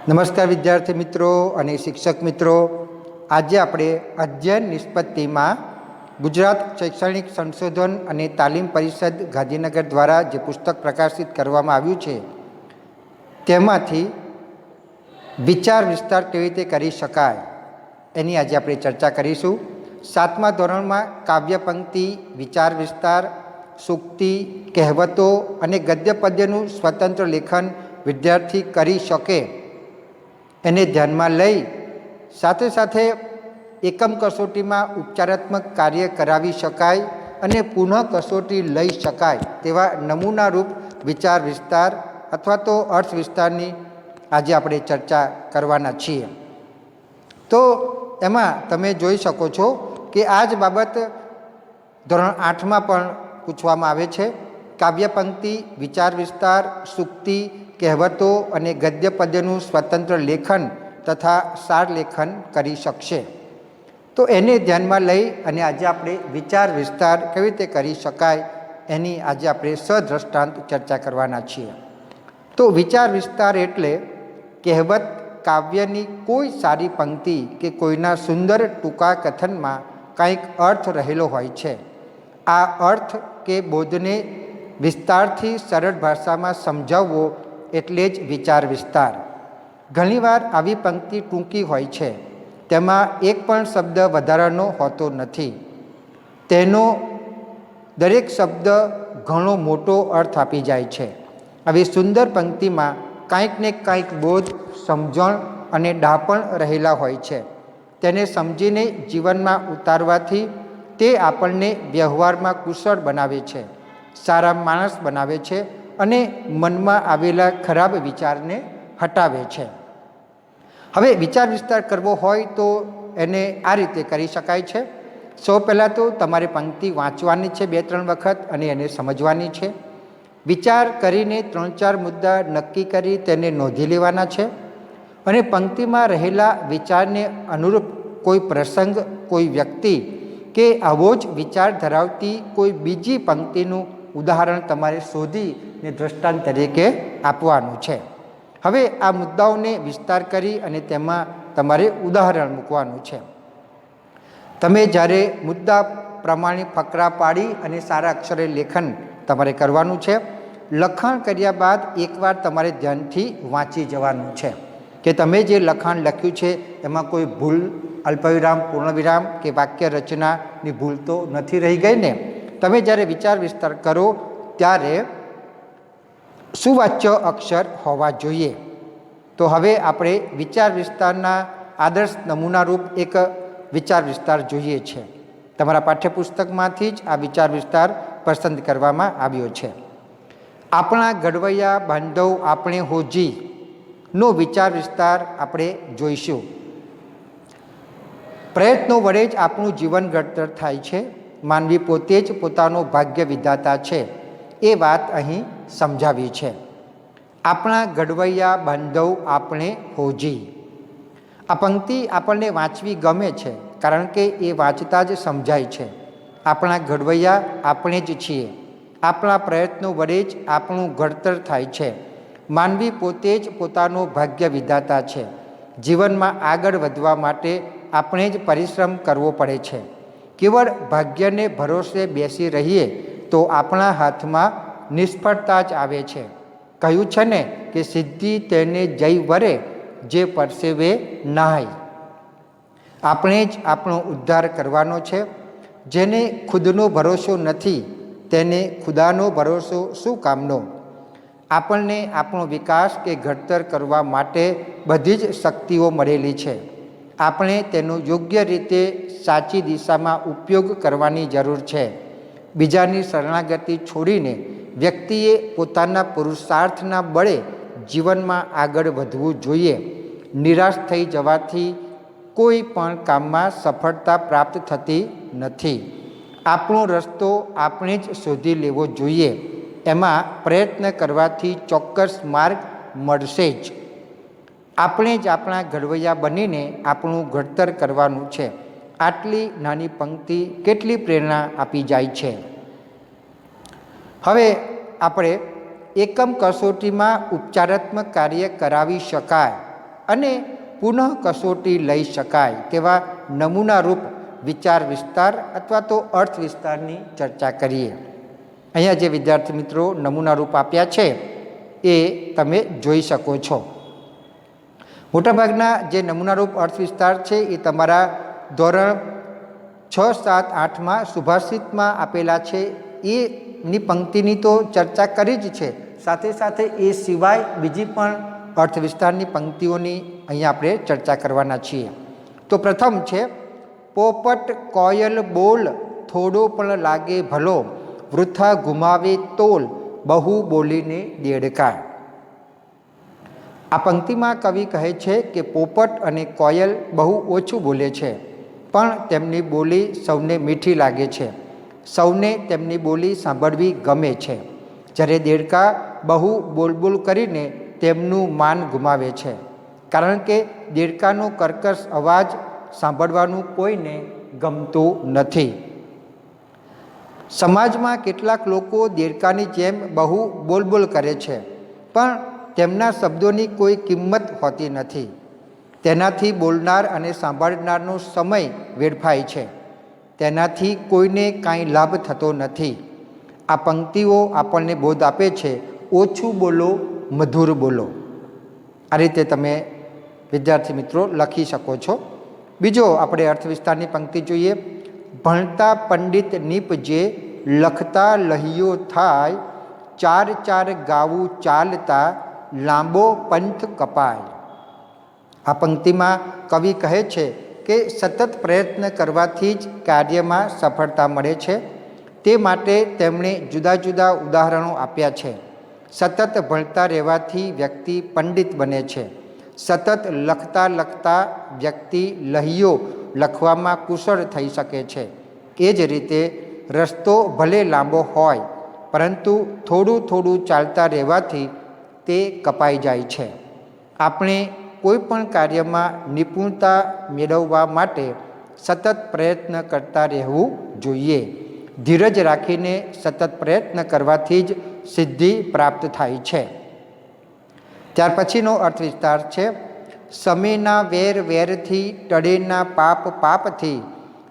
નમસ્કાર વિદ્યાર્થી મિત્રો અને શિક્ષક મિત્રો, આજે આપણે અધ્યયન નિષ્પત્તિમાં ગુજરાત શૈક્ષણિક સંશોધન અને તાલીમ પરિષદ ગાંધીનગર દ્વારા જે પુસ્તક પ્રકાશિત કરવામાં આવ્યું છે તેમાંથી વિચાર વિસ્તાર કેવી રીતે કરી શકાય એની આજે આપણે ચર્ચા કરીશું। 7મા ધોરણમાં કાવ્ય પંક્તિ, વિચાર વિસ્તાર, સૂક્તિ, કહેવતો અને ગદ્ય પદ્યનું સ્વતંત્ર લેખન વિદ્યાર્થી કરી શકે એને ધ્યાનમાં લઈ સાથે સાથે એકમ કસોટીમાં ઉપચારાત્મક કાર્ય કરાવી શકાય અને પુનઃ કસોટી લઈ શકાય તેવા નમૂનારૂપ વિચાર વિસ્તાર અથવા તો અર્થ વિસ્તારની આજે આપણે ચર્ચા કરવાના છીએ। તો એમાં તમે જોઈ શકો છો કે આ જ બાબત ધોરણ 8માં પણ પૂછવામાં આવે છે। કાવ્ય પંક્તિ, વિચાર વિસ્તાર, સૂક્તિ, કહેવતો અને ગદ્ય પદ્યનું સ્વતંત્ર લેખન તથા સાર લેખન કરી શકશે। તો એને ધ્યાનમાં લઈ અને આજે આપણે વિચાર વિસ્તાર કેવી રીતે કરી શકાય એની આજે આપણે સદ્રષ્ટાંત ચર્ચા કરવાના છીએ। તો વિચાર વિસ્તાર એટલે કહેવત, કાવ્યની કોઈ સારી પંક્તિ કે કોઈના સુંદર ટૂંકા કથનમાં કંઈક અર્થ રહેલો હોય છે। આ અર્થ કે બોધને વિસ્તારથી સરળ ભાષામાં સમજાવવો એટલે જ વિચાર વિસ્તાર। ઘણીવાર આવી પંક્તિ ટૂંકી હોય છે, તેમાં એક પણ શબ્દ વધારાનો હોતો નથી, તેનો દરેક શબ્દ ઘણો મોટો અર્થ આપી જાય છે। આવી સુંદર પંક્તિમાં કાંઈક ને કાંઈક બોધ, સમજણ અને ડાપણ રહેલા હોય છે। તેને સમજીને જીવનમાં ઉતારવાથી તે આપણને વ્યવહારમાં કુશળ બનાવે છે, સારા માણસ બનાવે છે અને મનમાં આવેલા ખરાબ વિચારને હટાવે છે। હવે વિચાર વિસ્તાર કરવો હોય તો એને આ રીતે કરી શકાય છે। સૌ પહેલાં તો તમારે પંક્તિ વાંચવાની છે 2-3 વખત અને એને સમજવાની છે। વિચાર કરીને 3-4 મુદ્દા નક્કી કરી તેને નોંધી લેવાના છે અને પંક્તિમાં રહેલા વિચારને અનુરૂપ કોઈ પ્રસંગ, કોઈ વ્યક્તિ કે આવો જ વિચાર ધરાવતી કોઈ બીજી પંક્તિનું ઉદાહરણ તમારે શોધીને દ્રષ્ટાંત તરીકે આપવાનું છે। હવે આ મુદ્દાઓને વિસ્તાર કરી અને તેમાં તમારે ઉદાહરણ મૂકવાનું છે। તમે જ્યારે મુદ્દા પ્રમાણે ફકરા પાડી અને સારા અક્ષરે લેખન તમારે કરવાનું છે। લખાણ કર્યા બાદ એકવાર તમારે ધ્યાનથી વાંચી જવાનું છે કે તમે જે લખાણ લખ્યું છે એમાં કોઈ ભૂલ, અલ્પવિરામ, પૂર્ણવિરામ કે વાક્ય રચનાની ભૂલ તો નથી રહી ગઈ ને। તમે જ્યારે વિચાર વિસ્તાર કરો ત્યારે સુવાચ્ય અક્ષર હોવા જોઈએ। તો હવે આપણે વિચાર વિસ્તારના આદર્શ નમૂનારૂપ એક વિચાર વિસ્તાર જોઈએ છે। તમારા પાઠ્યપુસ્તકમાંથી જ આ વિચાર વિસ્તાર પસંદ કરવામાં આવ્યો છે। આપણા ઘડવૈયા બાંધવ આપણે હોજી નો વિચાર વિસ્તાર આપણે જોઈશું। પ્રયત્નો વડે જ આપણું જીવન ઘડતર થાય છે, માનવી પોતે જ પોતાનો ભાગ્ય વિધાતા છે એ વાત અહીં સમજાવી છે। આપણા ઘડવૈયા બાંધવ આપણે હોજી, આ પંક્તિ આપણને વાંચવી ગમે છે કારણ કે એ વાંચતા જ સમજાય છે। આપણા ઘડવૈયા આપણે જ છીએ, આપણા પ્રયત્નો વડે જ આપણું ઘડતર થાય છે, માનવી પોતે જ પોતાનો ભાગ્ય વિધાતા છે। જીવનમાં આગળ વધવા માટે આપણે જ પરિશ્રમ કરવો પડે છે। કેવળ ભાગ્યને ભરોસે બેસી રહીએ તો આપણા હાથમાં નિષ્ફળતા જ આવે છે। કહ્યું છે ને કે સિદ્ધિ તેને જય વરે જે પરસેવે નાય। આપણે જ આપણો ઉદ્ધાર કરવાનો છે। જેને ખુદનો ભરોસો નથી તેને ખુદાનો ભરોસો શું કામનો। આપણને આપણો વિકાસ કે ઘડતર કરવા માટે બધી જ શક્તિઓ મળેલી છે। આપણે તેનો યોગ્ય રીતે સાચી દિશામાં ઉપયોગ કરવાની જરૂર છે। બીજાની શરણાગતિ છોડીને વ્યક્તિએ પોતાના પુરુષાર્થના બળે જીવનમાં આગળ વધવું જોઈએ। નિરાશ થઈ જવાથી કોઈ પણ કામમાં સફળતા પ્રાપ્ત થતી નથી। આપણો રસ્તો આપણે જ શોધી લેવો જોઈએ। એમાં પ્રયત્ન કરવાથી ચોક્કસ માર્ગ મળશે જ। આપણે જ આપણા ઘડવૈયા બનીને આપણું ઘડતર કરવાનું છે। આટલી નાની પંક્તિ કેટલી પ્રેરણા આપી જાય છે। હવે આપણે એકમ કસોટીમાં ઉપચારાત્મક કાર્ય કરાવી શકાય અને પુનઃ કસોટી લઈ શકાય તેવા નમૂનારૂપ વિચાર વિસ્તાર અથવા તો અર્થ વિસ્તારની ચર્ચા કરીએ. અહીંયા જે વિદ્યાર્થી મિત્રો નમૂનારૂપ આપ્યા છે એ તમે જોઈ શકો છો. મોટાભાગના જે નમૂનારૂપ અર્થ વિસ્તાર છે એ તમારા ધોરણ 6, 7, 8માં સુભાષિતમાં આપેલા છે. એની પંક્તિની તો ચર્ચા કરી જ છે, સાથે સાથે એ સિવાય બીજી પણ અર્થ વિસ્તારની પંક્તિઓની અહીંયા આપણે ચર્ચા કરવાના છીએ. તો પ્રથમ છે, પોપટ કોયલ બોલ થોડો પણ લાગે ભલો, વૃથા ગુમાવે તોલ બહુ બોલીને દેડકા. આ પંક્તિમાં કવિ કહે છે કે પોપટ અને કોયલ બહુ ઓછું બોલે છે, પણ તેમની બોલી સૌને મીઠી લાગે છે, સૌને તેમની બોલી સાંભળવી ગમે છે. જ્યારે દેડકા બહુ બોલબોલ કરીને તેમનું માન ગુમાવે છે, કારણ કે દેડકાનો કર્કશ અવાજ સાંભળવાનું કોઈને ગમતું નથી. સમાજમાં કેટલાક લોકો દેડકાની જેમ બહુ બોલબોલ કરે છે, પણ તેમના શબ્દોની કોઈ કિંમત હોતી નથી. તેનાથી બોલનાર અને સાંભળનારનો સમય વેડફાય છે, તેનાથી કોઈને કાંઈ લાભ થતો નથી. આ પંક્તિઓ આપણને બોધ આપે છે, ઓછું બોલો, મધુર બોલો. આ રીતે તમે વિદ્યાર્થી મિત્રો લખી શકો છો. બીજો આપણે અર્થ વિસ્તારની પંક્તિ જોઈએ. ભણતા પંડિત નીપજે, લખતા લહિયો થાય, ચાર ચાર ગાવું ચાલતા, લાંબો પંથ કપાય. આ પંક્તિમાં કવિ કહે છે કે સતત પ્રયત્ન કરવાથી જ કાર્યમાં સફળતા મળે છે. તે માટે તેમણે જુદા જુદા ઉદાહરણો આપ્યા છે. સતત ભણતા રહેવાથી વ્યક્તિ પંડિત બને છે. સતત લખતા લખતા વ્યક્તિ લહિયો લખવામાં કુશળ થઈ શકે છે. એ જ રીતે રસ્તો ભલે લાંબો હોય, પરંતુ થોડું થોડું ચાલતા રહેવાથી તે કપાઈ જાય છે. આપણે કોઈ પણ કાર્યમાં નિપુણતા મેળવવા માટે સતત પ્રયત્ન કરતા રહેવું જોઈએ. ધીરજ રાખીને સતત પ્રયત્ન કરવાથી જ સિદ્ધિ પ્રાપ્ત થાય છે. ત્યાર પછીનો અર્થ વિસ્તાર છે, સમેના વેર વેરથી, ટળેના પાપ પાપથી,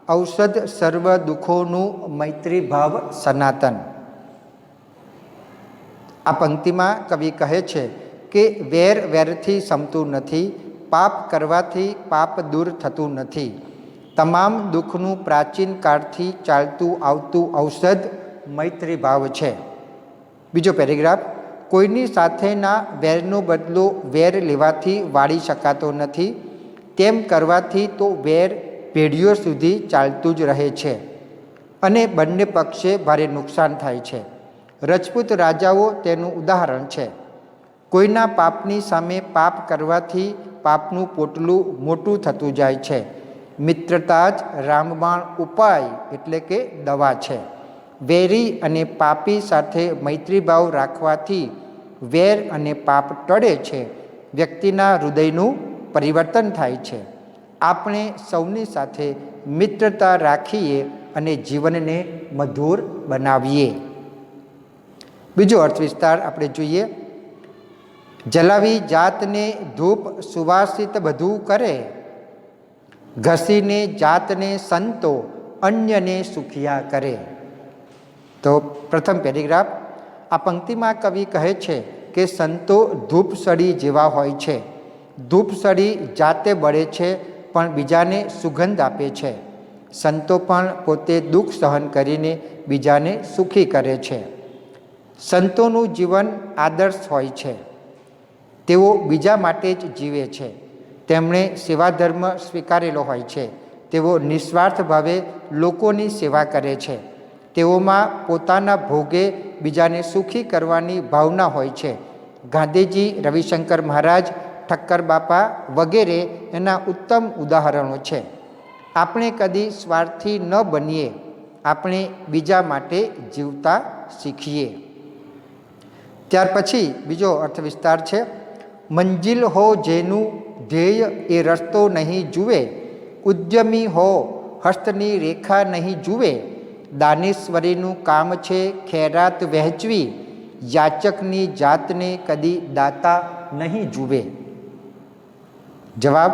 ઔષધ સર્વ દુઃખોનું મૈત્રી ભાવ સનાતન. આ પંક્તિમાં કવિ કહે છે કે વેર વેરથી સમતું નથી, પાપ કરવાથી પાપ દૂર થતું નથી. તમામ દુઃખનું પ્રાચીન કાળથી ચાલતું આવતું ઔષધ મૈત્રી ભાવ છે. બીજો પેરેગ્રાફ, કોઈની સાથેના વેરનો બદલો વેર લેવાથી વાળી શકાતો નથી. તેમ કરવાથી તો વેર પેઢીઓ સુધી ચાલતું જ રહે છે અને બંને પક્ષે ભારે નુકસાન થાય છે. રજપૂત રાજાઓ તેનું ઉદાહરણ છે. કોઈના પાપની સામે પાપ કરવાથી પાપનું પોટલું મોટું થતું જાય છે. મિત્રતા જ રામબાણ ઉપાય એટલે કે દવા છે. વેરી અને પાપી સાથે મૈત્રીભાવ રાખવાથી વેર અને પાપ ટળે છે. વ્યક્તિના હૃદયનું પરિવર્તન થાય છે. આપણે સૌની સાથે મિત્રતા રાખીએ અને જીવનને મધુર બનાવીએ. બીજો અર્થ વિસ્તાર આપણે જોઈએ. જલાવી જાતને ધૂપ સુવાસિત બધું કરે, ઘસીને જાતને સંતો અન્યને સુખિયા કરે. તો પ્રથમ પેરેગ્રાફ, આ પંક્તિમાં કવિ કહે છે કે સંતો ધૂપસળી જેવા હોય છે. ધૂપસળી જાતે બળે છે પણ બીજાને સુગંધ આપે છે. સંતો પણ પોતે દુઃખ સહન કરીને બીજાને સુખી કરે છે. સંતોનું જીવન આદર્શ હોય છે. તેઓ બીજા માટે જ જીવે છે. તેમણે સેવાધર્મ સ્વીકારેલો હોય છે. તેઓ નિસ્વાર્થ ભાવે લોકોની સેવા કરે છે. તેઓમાં પોતાના ભોગે બીજાને સુખી કરવાની ભાવના હોય છે. ગાંધીજી, રવિશંકર મહારાજ, ઠક્કર બાપા વગેરે એના ઉત્તમ ઉદાહરણો છે. આપણે કદી સ્વાર્થી ન બનીએ. આપણે બીજા માટે જીવતા શીખીએ. ત્યાર પછી બીજો અર્થ વિસ્તાર છે, મંજિલ હો જેનું ધ્યેય એ રસ્તો નહીં જુએ, ઉદ્યમી હો હસ્તની રેખા નહીં જુએ, દાનેશ્વરીનું કામ છે ખૈરાત વહેંચવી, યાચકની જાતને કદી દાતા નહીં જુએ. જવાબ: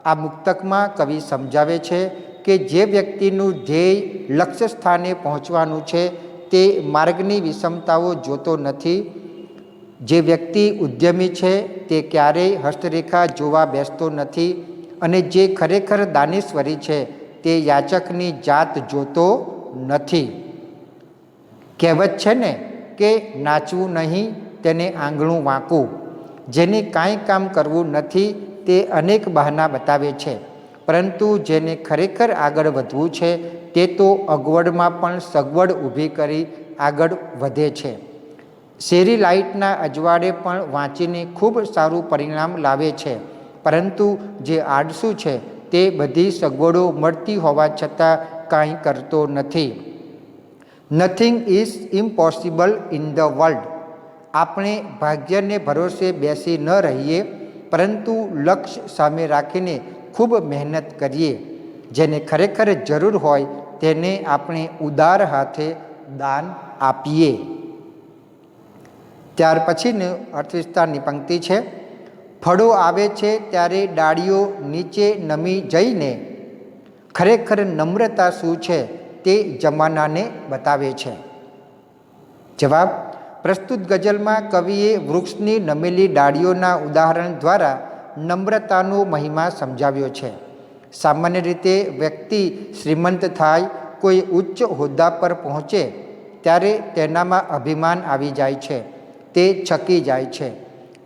આ મુક્તકમાં કવિ સમજાવે છે કે જે વ્યક્તિનું ધ્યેય લક્ષ્ય સ્થાને પહોંચવાનું છે તે માર્ગની વિષમતાઓ જોતો નથી. જે વ્યક્તિ ઉદ્યમી છે તે ક્યારેય હસ્તરેખા જોવા બેસતો નથી અને જે ખરેખર દાનેશ્વરી છે તે યાચકની જાત જોતો નથી. કહેવત છે ને કે નાચવું નહીં તેને આંગળું વાંકું. જેને કાંઈ કામ કરવું નથી તે અનેક બહાના બતાવે છે, પરંતુ જેને ખરેખર આગળ વધવું છે તે તો અગવડમાં પણ સગવડ ઊભી કરી આગળ વધે છે. શેરી લાઇટના અજવાળે પણ વાંચીને ખૂબ સારું પરિણામ લાવે છે, પરંતુ જે આળસુ છે તે બધી સગવડો મળતી હોવા છતાં કાંઈ કરતો નથી. Nothing is impossible in the world. આપણે ભાગ્યને ભરોસે બેસી ન રહીએ, પરંતુ લક્ષ્ય સામે રાખીને ખૂબ મહેનત કરીએ. જેને ખરેખર જરૂર હોય તેને આપણે ઉદાર હાથે દાન આપીએ. ત્યાર પછીની અર્થવિસ્તારની પંક્તિ છે: ફળો આવે છે ત્યારે ડાળીઓ નીચે નમી જઈને ખરેખર નમ્રતા શું છે તે જમાનાને બતાવે છે. જવાબ: પ્રસ્તુત ગઝલમાં કવિએ વૃક્ષની નમેલી ડાળીઓના ઉદાહરણ દ્વારા નમ્રતાનો મહિમા સમજાવ્યો છે. સામાન્ય રીતે વ્યક્તિ શ્રીમંત થાય, કોઈ ઉચ્ચ હોદ્દા પર પહોંચે ત્યારે તેનામાં અભિમાન આવી જાય છે. તે છકી જાય છે.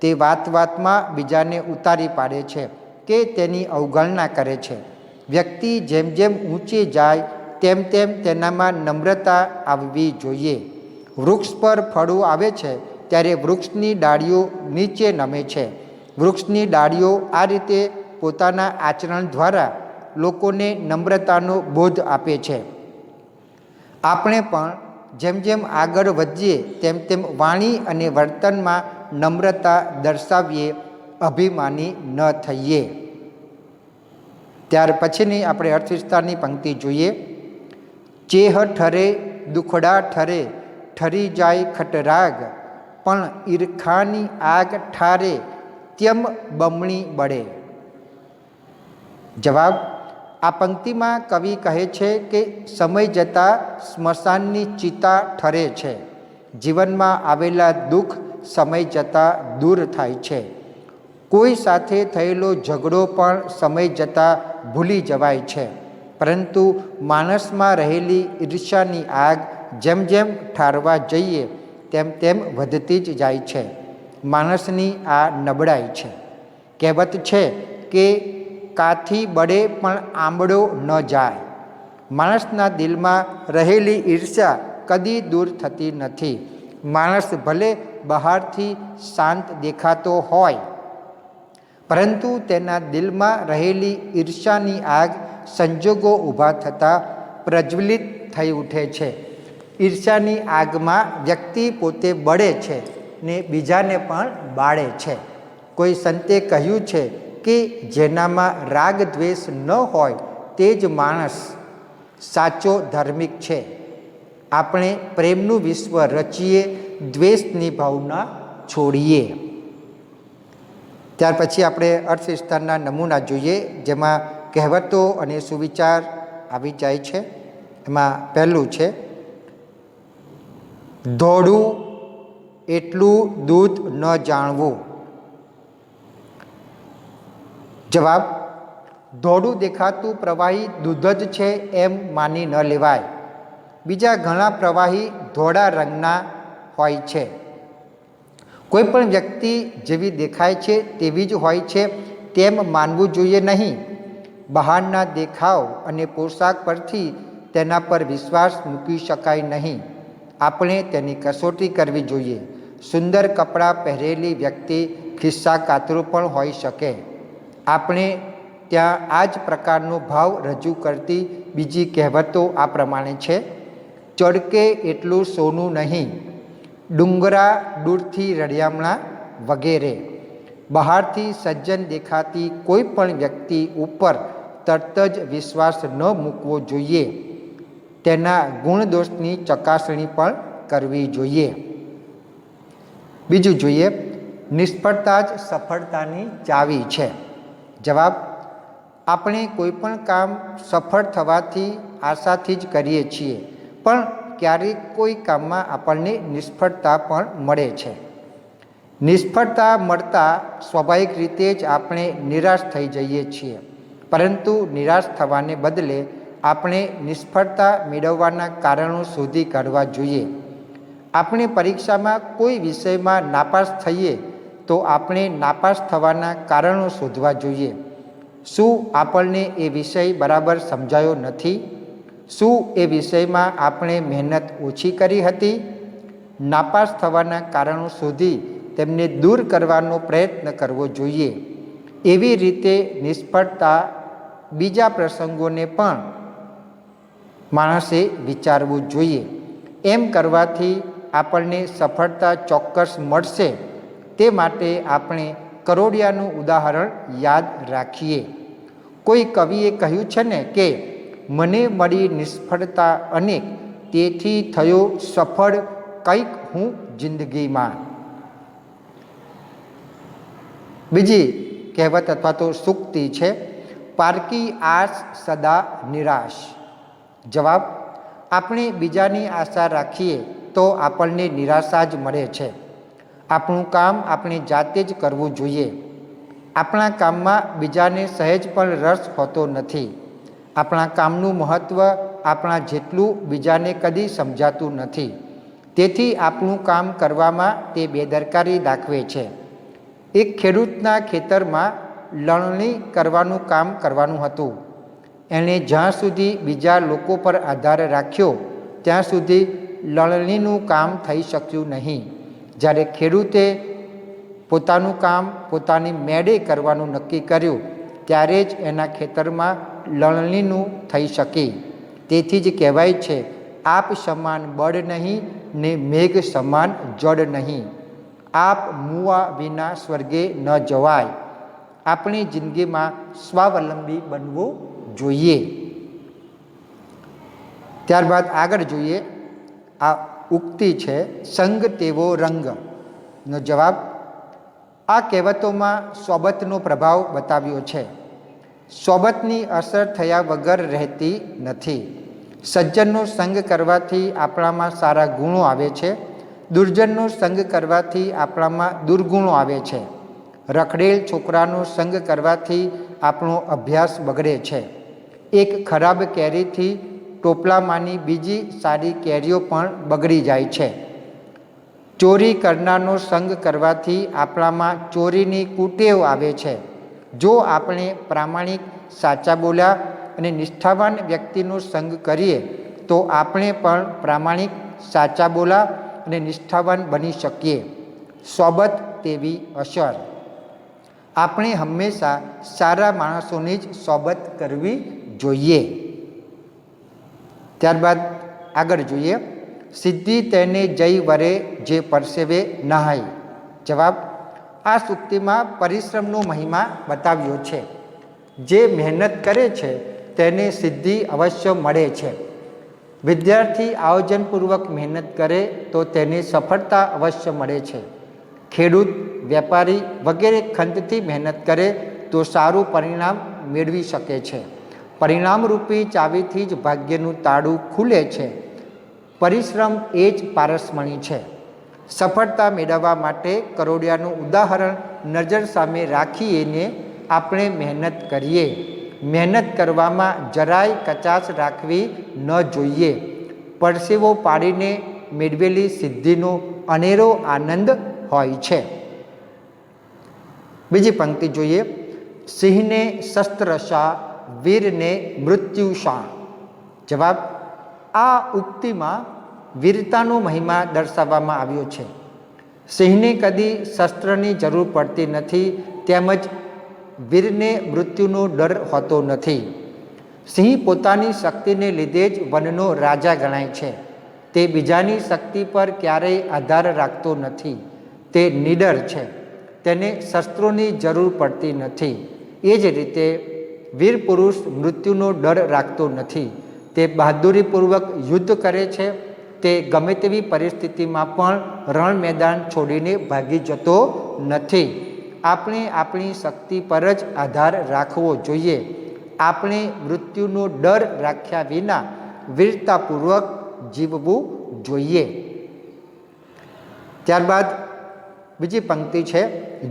તે વાતમાં બીજાને ઉતારી પાડે છે કે તેની અવગણના કરે છે. વ્યક્તિ જેમ જેમ ઊંચે જાય તેમ તેમ તેનામાં નમ્રતા આવવી જોઈએ. વૃક્ષ પર ફળો આવે છે ત્યારે વૃક્ષની ડાળીઓ નીચે નમે છે. વૃક્ષની ડાળીઓ આ રીતે પોતાના આચરણ દ્વારા લોકોને નમ્રતાનો બોધ આપે છે. આપણે પણ જેમ જેમ આગળ વધીએ તેમ તેમ વાણી અને વર્તનમાં નમ્રતા દર્શાવીએ, અભિમાની ન થઈએ. ત્યાર પછીની આપણે અર્થવિસ્તારની પંક્તિ જોઈએ: ચેહ ઠરે દુખડા ઠરે ઠરી જાય ખટરાગ, પણ ઈર્ખાની આગ ઠારે ત્યમ બમણી બળે. જવાબ: આ પંક્તિમાં કવિ કહે છે કે સમય જતાં સ્મશાનની ચિતા ઠરે છે. જીવનમાં આવેલા દુઃખ સમય જતાં દૂર થાય છે. કોઈ સાથે થયેલો ઝઘડો પણ સમય જતાં ભૂલી જવાય છે, પરંતુ માણસમાં રહેલી ઈર્ષ્યાની આગ જેમ જેમ ઠારવા જઈએ તેમ તેમ વધતી જ જાય છે. માણસની આ નબળાઈ છે. કહેવત છે કે કાથી બળે પણ આંબળો ન જાય. માણસના દિલમાં રહેલી ઈર્ષ્યા કદી દૂર થતી નથી. માણસ ભલે બહારથી શાંત દેખાતો હોય, પરંતુ તેના દિલમાં રહેલી ઈર્ષ્યાની આગ સંજોગો ઊભા થતાં પ્રજ્વલિત થઈ ઉઠે છે. ઈર્ષ્યાની આગમાં વ્યક્તિ પોતે બળે છે ને બીજાને પણ બાળે છે. કોઈ સંતે કહ્યું છે કે જેનામાં રાગ દ્વેષ ન હોય તે જ માણસ સાચો ધાર્મિક છે. આપણે પ્રેમનું વિશ્વ રચીએ, દ્વેષની ભાવના છોડીએ. ત્યાર પછી આપણે અર્થવિસ્તારના નમૂના જોઈએ, જેમાં કહેવતો અને સુવિચાર આવી જાય છે. એમાં પહેલું છે: ધોળું એટલું દૂધ ન જાણવું. જવાબ: ધોળું દેખાતું પ્રવાહી દૂધ જ છે એમ માની ન લેવાય. બીજા ઘણા પ્રવાહી ધોળા રંગના હોય છે. કોઈ પણ વ્યક્તિ જેવી દેખાય છે તેવી જ હોય છે તેમ માનવું જોઈએ નહીં. બહારના દેખાવ અને પોશાક પરથી તેના પર વિશ્વાસ મૂકી શકાય નહીં. આપણે તેની કસોટી કરવી જોઈએ. સુંદર કપડાં પહેરેલી વ્યક્તિ ખિસ્સા કાતરું પણ હોઈ શકે. આપણે ત્યાં આ જ પ્રકારનો ભાવ રજૂ કરતી બીજી કહેવતો આ પ્રમાણે છે: ચળકે એટલું સોનું નહીં, ડુંગરા દૂરથી રળિયામણા વગેરે. બહારથી સજ્જન દેખાતી કોઈ પણ વ્યક્તિ ઉપર તરત જ વિશ્વાસ ન મૂકવો જોઈએ. તેના ગુણદોષની ચકાસણી પણ કરવી જોઈએ. બીજું જોઈએ: નિષ્ફળતા જ સફળતાની ચાવી છે. જવાબ: આપણે કોઈ પણ કામ સફળ થવાથી આશાથી જ કરીએ છીએ, પણ ક્યારેક કોઈ કામમાં આપણને નિષ્ફળતા પણ મળે છે. નિષ્ફળતા મળતા સ્વાભાવિક રીતે જ આપણે નિરાશ થઈ જઈએ છીએ, પરંતુ નિરાશ થવાને બદલે આપણે નિષ્ફળતા મેળવવાના કારણો શોધી કાઢવા જોઈએ. આપણે પરીક્ષામાં કોઈ વિષયમાં નાપાસ થઈએ તો આપણે નાપાસ થવાના કારણો શોધવા જોઈએ. શું આપણને એ વિષય બરાબર સમજાયો નથી? શું એ વિષયમાં આપણે મહેનત ઓછી કરી હતી? નાપાસ થવાના કારણો શોધી તેમને દૂર કરવાનો પ્રયત્ન કરવો જોઈએ. એવી રીતે નિષ્ફળતા બીજા પ્રસંગોને પણ માણસે વિચારવું જોઈએ. એમ કરવાથી આપણને સફળતા ચોક્કસ મળશે. તે માટે આપણે કરોડિયાનું ઉદાહરણ યાદ રાખીએ. કોઈ કવિએ કહ્યું છે ને કે મને મળી નિષ્ફળતા અનેક, તેથી થયો સફળ કંઈક હું જિંદગીમાં. બીજી કહેવત અથવા તો સૂક્તિ છે, પારકી આશ સદા નિરાશ. જવાબ: આપણે બીજાની આશા રાખીએ તો આપણને નિરાશા જ મળે છે. આપણું કામ આપણે જાતે જ કરવું જોઈએ. આપણા કામમાં બીજાને સહેજ પણ રસ હોતો નથી. આપણા કામનું મહત્ત્વ આપણા જેટલું બીજાને કદી સમજાતું નથી. તેથી આપણું કામ કરવામાં તે બેદરકારી દાખવે છે. એક ખેડૂતના ખેતરમાં લણણી કરવાનું કામ કરવાનું હતું. એણે જ્યાં સુધી બીજા લોકો પર આધાર રાખ્યો ત્યાં સુધી લણણીનું કામ થઈ શક્યું નહીં. જ્યારે ખેડૂતે પોતાનું કામ પોતાની મેળે કરવાનું નક્કી કર્યું ત્યારે જ એના ખેતરમાં લણણીનું થઈ શકી. તેથી જ કહેવાય છે, આપ સમાન બળ નહીં ને મેઘ સમાન જળ નહીં. આપ મુવા વિના સ્વર્ગે ન જવાય. આપણી જિંદગીમાં સ્વાવલંબી બનવું જોઈએ. ત્યારબાદ આગળ જોઈએ. આ ઉક્તિ છે, સંગ તેવો રંગ. નો જવાબ: આ કહેવતોમાં સોબતનો પ્રભાવ બતાવ્યો છે. સોબતની અસર થયા વગર રહેતી નથી. સજ્જનનો સંગ કરવાથી આપણામાં સારા ગુણો આવે છે. દુર્જનનો સંગ કરવાથી આપણામાં દુર્ગુણો આવે છે. રખડેલ છોકરાનો સંગ કરવાથી આપણો અભ્યાસ બગડે છે. એક ખરાબ કેરીથી ટોપલામાંની બીજી સારી કેરીઓ પણ બગડી જાય છે. ચોરી કરનારનો સંગ કરવાથી આપણામાં ચોરીની કુટેવ આવે છે. જો આપણે પ્રામાણિક, સાચા બોલ્યા અને નિષ્ઠાવાન વ્યક્તિનો સંગ કરીએ તો આપણે પણ પ્રામાણિક, સાચા બોલા અને નિષ્ઠાવાન બની શકીએ. સોબત તેવી અસર. આપણે હંમેશા સારા માણસોની જ સોબત કરવી જોઈએ. ત્યારબાદ આગળ જોઈએ. સિદ્ધિ તેને જય વરે જે પરસેવે નહાય. જવાબ: આ સૂક્તિમાં પરિશ્રમનો મહિમા બતાવ્યો છે. જે મહેનત કરે છે તેને સિદ્ધિ અવશ્ય મળે છે. વિદ્યાર્થી આયોજનપૂર્વક મહેનત કરે તો તેને સફળતા અવશ્ય મળે છે. ખેડૂત, વેપારી વગેરે ખંતથી મહેનત કરે તો સારું પરિણામ મેળવી શકે છે. પરિણામરૂપી ચાવીથી જ ભાગ્યનું તાળું ખુલે છે. પરિશ્રમ એ જ પારસમણી છે. સફળતા મેળવવા માટે કરોડિયાનું ઉદાહરણ નજર સામે રાખીને આપણે મહેનત કરીએ. મહેનત કરવામાં જરાય કચાશ રાખવી ન જોઈએ. પરસેવો પાડીને મેળવેલી સિદ્ધિનો અનેરો આનંદ હોય છે. બીજી પંક્તિ જોઈએ. સિંહને શસ્ત્ર શા, વીરને મૃત્યુ શા. જવાબ: આ ઉક્તિમાં વીરતાનો મહિમા દર્શાવવામાં આવ્યો છે. સિંહને કદી શસ્ત્રની જરૂર પડતી નથી, તેમજ વીરને મૃત્યુનો ડર હોતો નથી. સિંહ પોતાની શક્તિને લીધે જ વનનો રાજા ગણાય છે. તે બીજાની શક્તિ પર ક્યારેય આધાર રાખતો નથી. તે નીડર છે. તેને શસ્ત્રોની જરૂર પડતી નથી. એ જ રીતે વીર પુરુષ મૃત્યુનો ડર રાખતો નથી. તે બહાદુરીપૂર્વક યુદ્ધ કરે છે. તે ગમે તેવી પરિસ્થિતિમાં પણ રણ મેદાન છોડીને ભાગી જતો નથી. આપણે આપણી શક્તિ પર જ આધાર રાખવો જોઈએ. આપણે મૃત્યુનો ડર રાખ્યા વિના વીરતાપૂર્વક જીવવું જોઈએ. ત્યારબાદ બીજી પંક્તિ છે,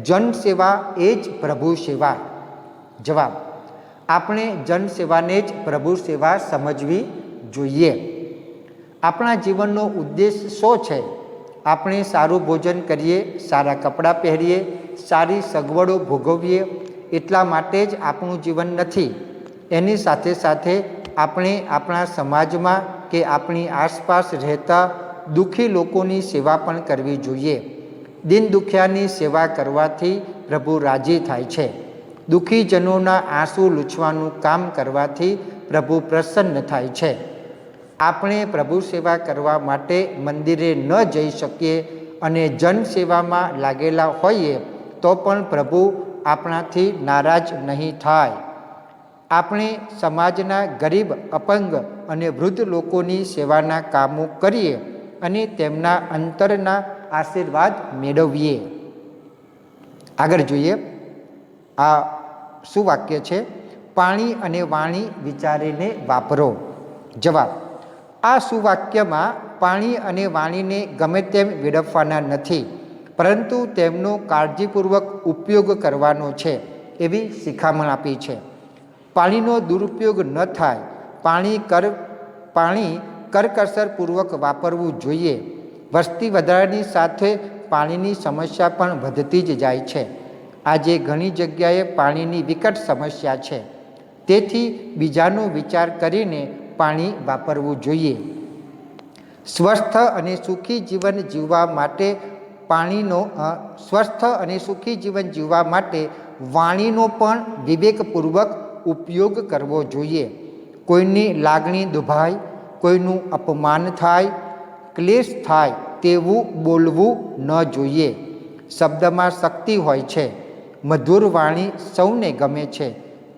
જનસેવા એ જ પ્રભુ સેવા. જવાબ, આપણે જનસેવાને જ પ્રભુ સેવા સમજવી જોઈએ. આપણા જીવનનો ઉદ્દેશ શું છે? આપણે સારું ભોજન કરીએ, સારા કપડાં પહેરીએ, સારી સગવડો ભોગવીએ એટલા માટે જ આપણું જીવન નથી. એની સાથે સાથે આપણે આપણા સમાજમાં કે આપણી આસપાસ રહેતા દુઃખી લોકોની સેવા પણ કરવી જોઈએ. દિન દુખિયાની સેવા કરવાથી પ્રભુ રાજી થાય છે. દુઃખીજનોના આંસુ લૂછવાનું કામ કરવાથી પ્રભુ પ્રસન્ન થાય છે. આપણે પ્રભુ સેવા કરવા માટે મંદિરે ન જઈ શકીએ અને જનસેવામાં લાગેલા હોઈએ તો પણ પ્રભુ આપણાથી નારાજ નહીં થાય. આપણે સમાજના ગરીબ, અપંગ અને વૃદ્ધ લોકોની સેવાના કામો કરીએ અને તેમના અંતરના આશીર્વાદ મેળવીએ. આગળ જોઈએ, આ શું વાક્ય છે? પાણી અને વાણી વિચારીને વાપરો. જવાબ, આ સુવાક્યમાં પાણી અને વાણીને ગમે તેમ વેડફવાના નથી, પરંતુ તેમનો કાળજીપૂર્વક ઉપયોગ કરવાનો છે એવી શિખામણ આપી છે. પાણીનો દુરુપયોગ ન થાય, પાણી કરકસરપૂર્વક વાપરવું જોઈએ. વસ્તી વધારાની સાથે પાણીની સમસ્યા પણ વધતી જ જાય છે. આજે ઘણી જગ્યાએ પાણીની વિકટ સમસ્યા છે. તેથી બીજાનો વિચાર કરીને પાણી વાપરવું જોઈએ. સ્વસ્થ અને સુખી જીવન જીવવા માટે વાણીનો પણ વિવેકપૂર્વક ઉપયોગ કરવો જોઈએ. કોઈની લાગણી દુભાય, કોઈનું અપમાન થાય, ક્લેશ થાય તેવું બોલવું ન જોઈએ. શબ્દમાં શક્તિ હોય છે. મધુર વાણી સૌને ગમે છે.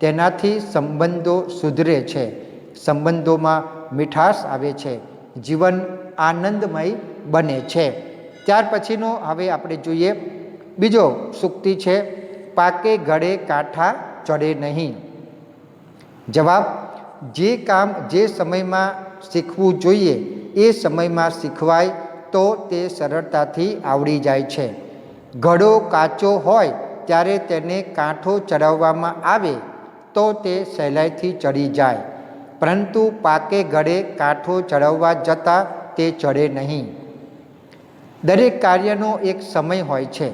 તેનાથી સંબંધો સુધરે છે, સંબંધોમાં મીઠાશ આવે છે, જીવન આનંદમય બને છે. ત્યાર પછીનો હવે આપણે જોઈએ બીજો સૂક્તિ છે, પાકે ઘડે કાંઠા ચડે નહીં. જવાબ, જે કામ જે સમયમાં શીખવું જોઈએ એ સમયમાં શીખવાય તો તે સરળતાથી આવડી જાય છે. ઘડો કાચો હોય ત્યારે તેને કાંઠો ચડાવવામાં આવે તો તે સહેલાઈથી ચડી જાય, પરંતુ પાકે ઘડે કાંઠો ચડાવવા જતાં તે ચડે નહીં. દરેક કાર્યનો એક સમય હોય છે.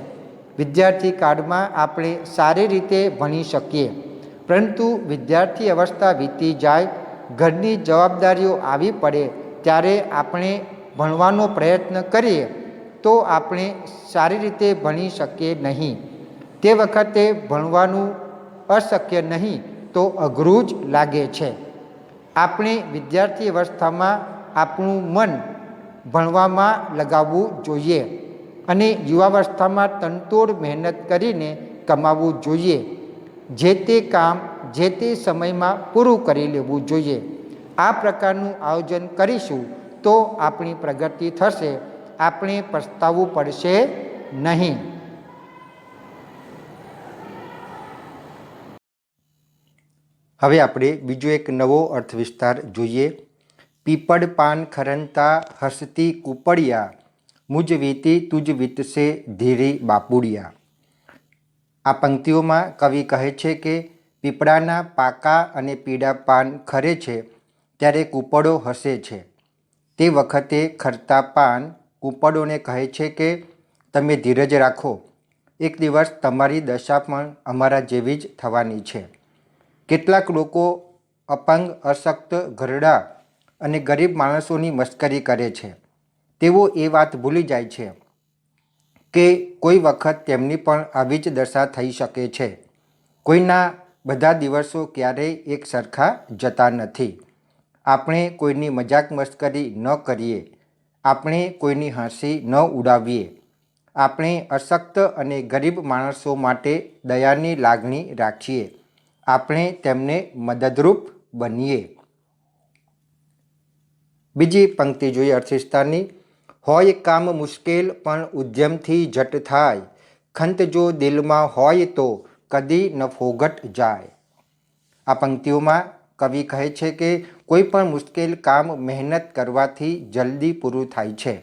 વિદ્યાર્થી કાળમાં આપણે સારી રીતે ભણી શકીએ, પરંતુ વિદ્યાર્થી અવસ્થા વીતી જાય, ઘરની જવાબદારીઓ આવી પડે ત્યારે આપણે ભણવાનો પ્રયત્ન કરીએ તો આપણે સારી રીતે ભણી શકીએ નહીં. તે વખતે ભણવાનું અશક્ય નહીં તો અઘરું જ લાગે છે. આપણે વિદ્યાર્થી અવસ્થામાં આપણું મન ભણવામાં લગાવવું જોઈએ અને યુવાવસ્થામાં તનતોડ મહેનત કરીને કમાવવું જોઈએ. જે તે કામ જે તે સમયમાં પૂરું કરી લેવું જોઈએ. આ પ્રકારનું આયોજન કરીશું તો આપણી પ્રગતિ થશે, આપણે પસ્તાવવું પડશે નહીં. હવે આપણે બીજો એક નવો અર્થ વિસ્તાર જોઈએ. પીપળ પાન ખરંતા હસતી કુપડિયા, મુજ વીતી તુજ વીતશે ધીરી બાપુડિયા. આ પંક્તિઓમાં કવિ કહે છે કે પીપળાના પાકા અને પીળા પાન ખરે છે ત્યારે કૂપળો હસે છે. તે વખતે ખરતા પાન કૂપળોને કહે છે કે તમે ધીરજ રાખો, એક દિવસ તમારી દશા પણ અમારા જેવી જ થવાની છે. કેટલાક લોકો અપંગ, અશક્ત, ઘરડા અને ગરીબ માણસોની મશ્કરી કરે છે. તેઓ એ વાત ભૂલી જાય છે કે કોઈ વખત તેમની પણ આવી જ દશા થઈ શકે છે. કોઈના બધા દિવસો ક્યારેય એક સરખા જતા નથી. આપણે કોઈની મજાક મશ્કરી ન કરીએ, આપણે કોઈની હસી ન ઉડાવીએ. આપણે અશક્ત અને ગરીબ માણસો માટે દયાની લાગણી રાખીએ. આપણે તેમને મદદરૂપ બનીએ. બીજી પંક્તિ જોઈએ અર્થવિસ્તારની. હોય કામ મુશ્કેલ પણ ઉદ્યમથી જટ થાય, ખંત જો દિલમાં હોય તો કદી ન ફોગટ જાય. આ પંક્તિઓમાં કવિ કહે છે કે કોઈ પણ મુશ્કેલ કામ મહેનત કરવાથી જલ્દી પૂરું થાય છે.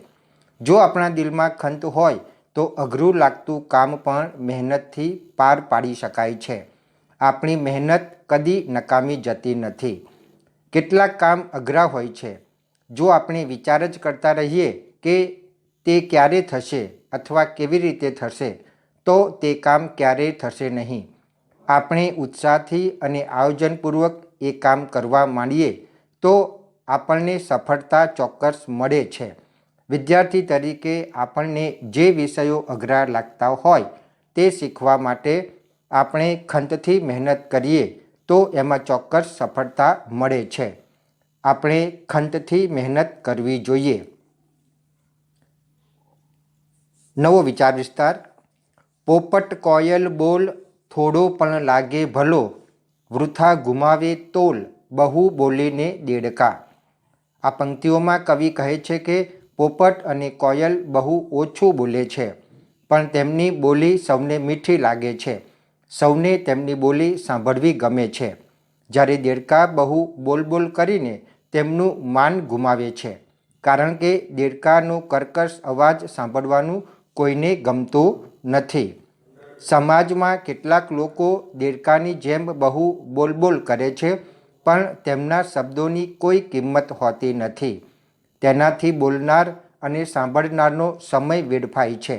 જો આપણા દિલમાં ખંત હોય તો અઘરું લાગતું કામ પણ મહેનતથી પાર પાડી શકાય છે. આપણી મહેનત કદી નકામી જતી નથી. કેટલાક કામ અઘરા હોય છે. જો આપણે વિચાર જ કરતા રહીએ કે તે ક્યારે થશે અથવા કેવી રીતે થશે તો તે કામ ક્યારેય થશે નહીં. આપણે ઉત્સાહથી અને આયોજનપૂર્વક એ કામ કરવા માંડીએ તો આપણને સફળતા ચોક્કસ મળે છે. વિદ્યાર્થી તરીકે આપણને જે વિષયો અઘરા લાગતા હોય તે શીખવા માટે આપણે ખંતથી મહેનત કરીએ તો એમાં ચોક્કસ સફળતા મળે છે. આપણે ખંતથી મહેનત કરવી જોઈએ. નવો વિચાર વિસ્તાર. પોપટ કોયલ બોલ, થોડો પણ લાગે ભલો, વૃથા ગુમાવે તોલ, બહુ બોલીને દેડકા. આ પંક્તિઓમાં કવિ કહે છે કે પોપટ અને કોયલ બહુ ઓછું બોલે છે, પણ તેમની બોલી સૌને મીઠી લાગે છે. સૌને તેમની બોલી સાંભળવી ગમે છે. જ્યારે દેડકા બહુ બોલ કરીને તેમનું માન ગુમાવે છે, કારણ કે દેડકાનો કર્કશ અવાજ સાંભળવાનું કોઈને ગમતું નથી. સમાજમાં કેટલાક લોકો દેડકાની જેમ બહુ બોલ કરે છે, પણ તેમના શબ્દોની કોઈ કિંમત હોતી નથી. તેનાથી બોલનાર અને સાંભળનારનો સમય વેડફાય છે.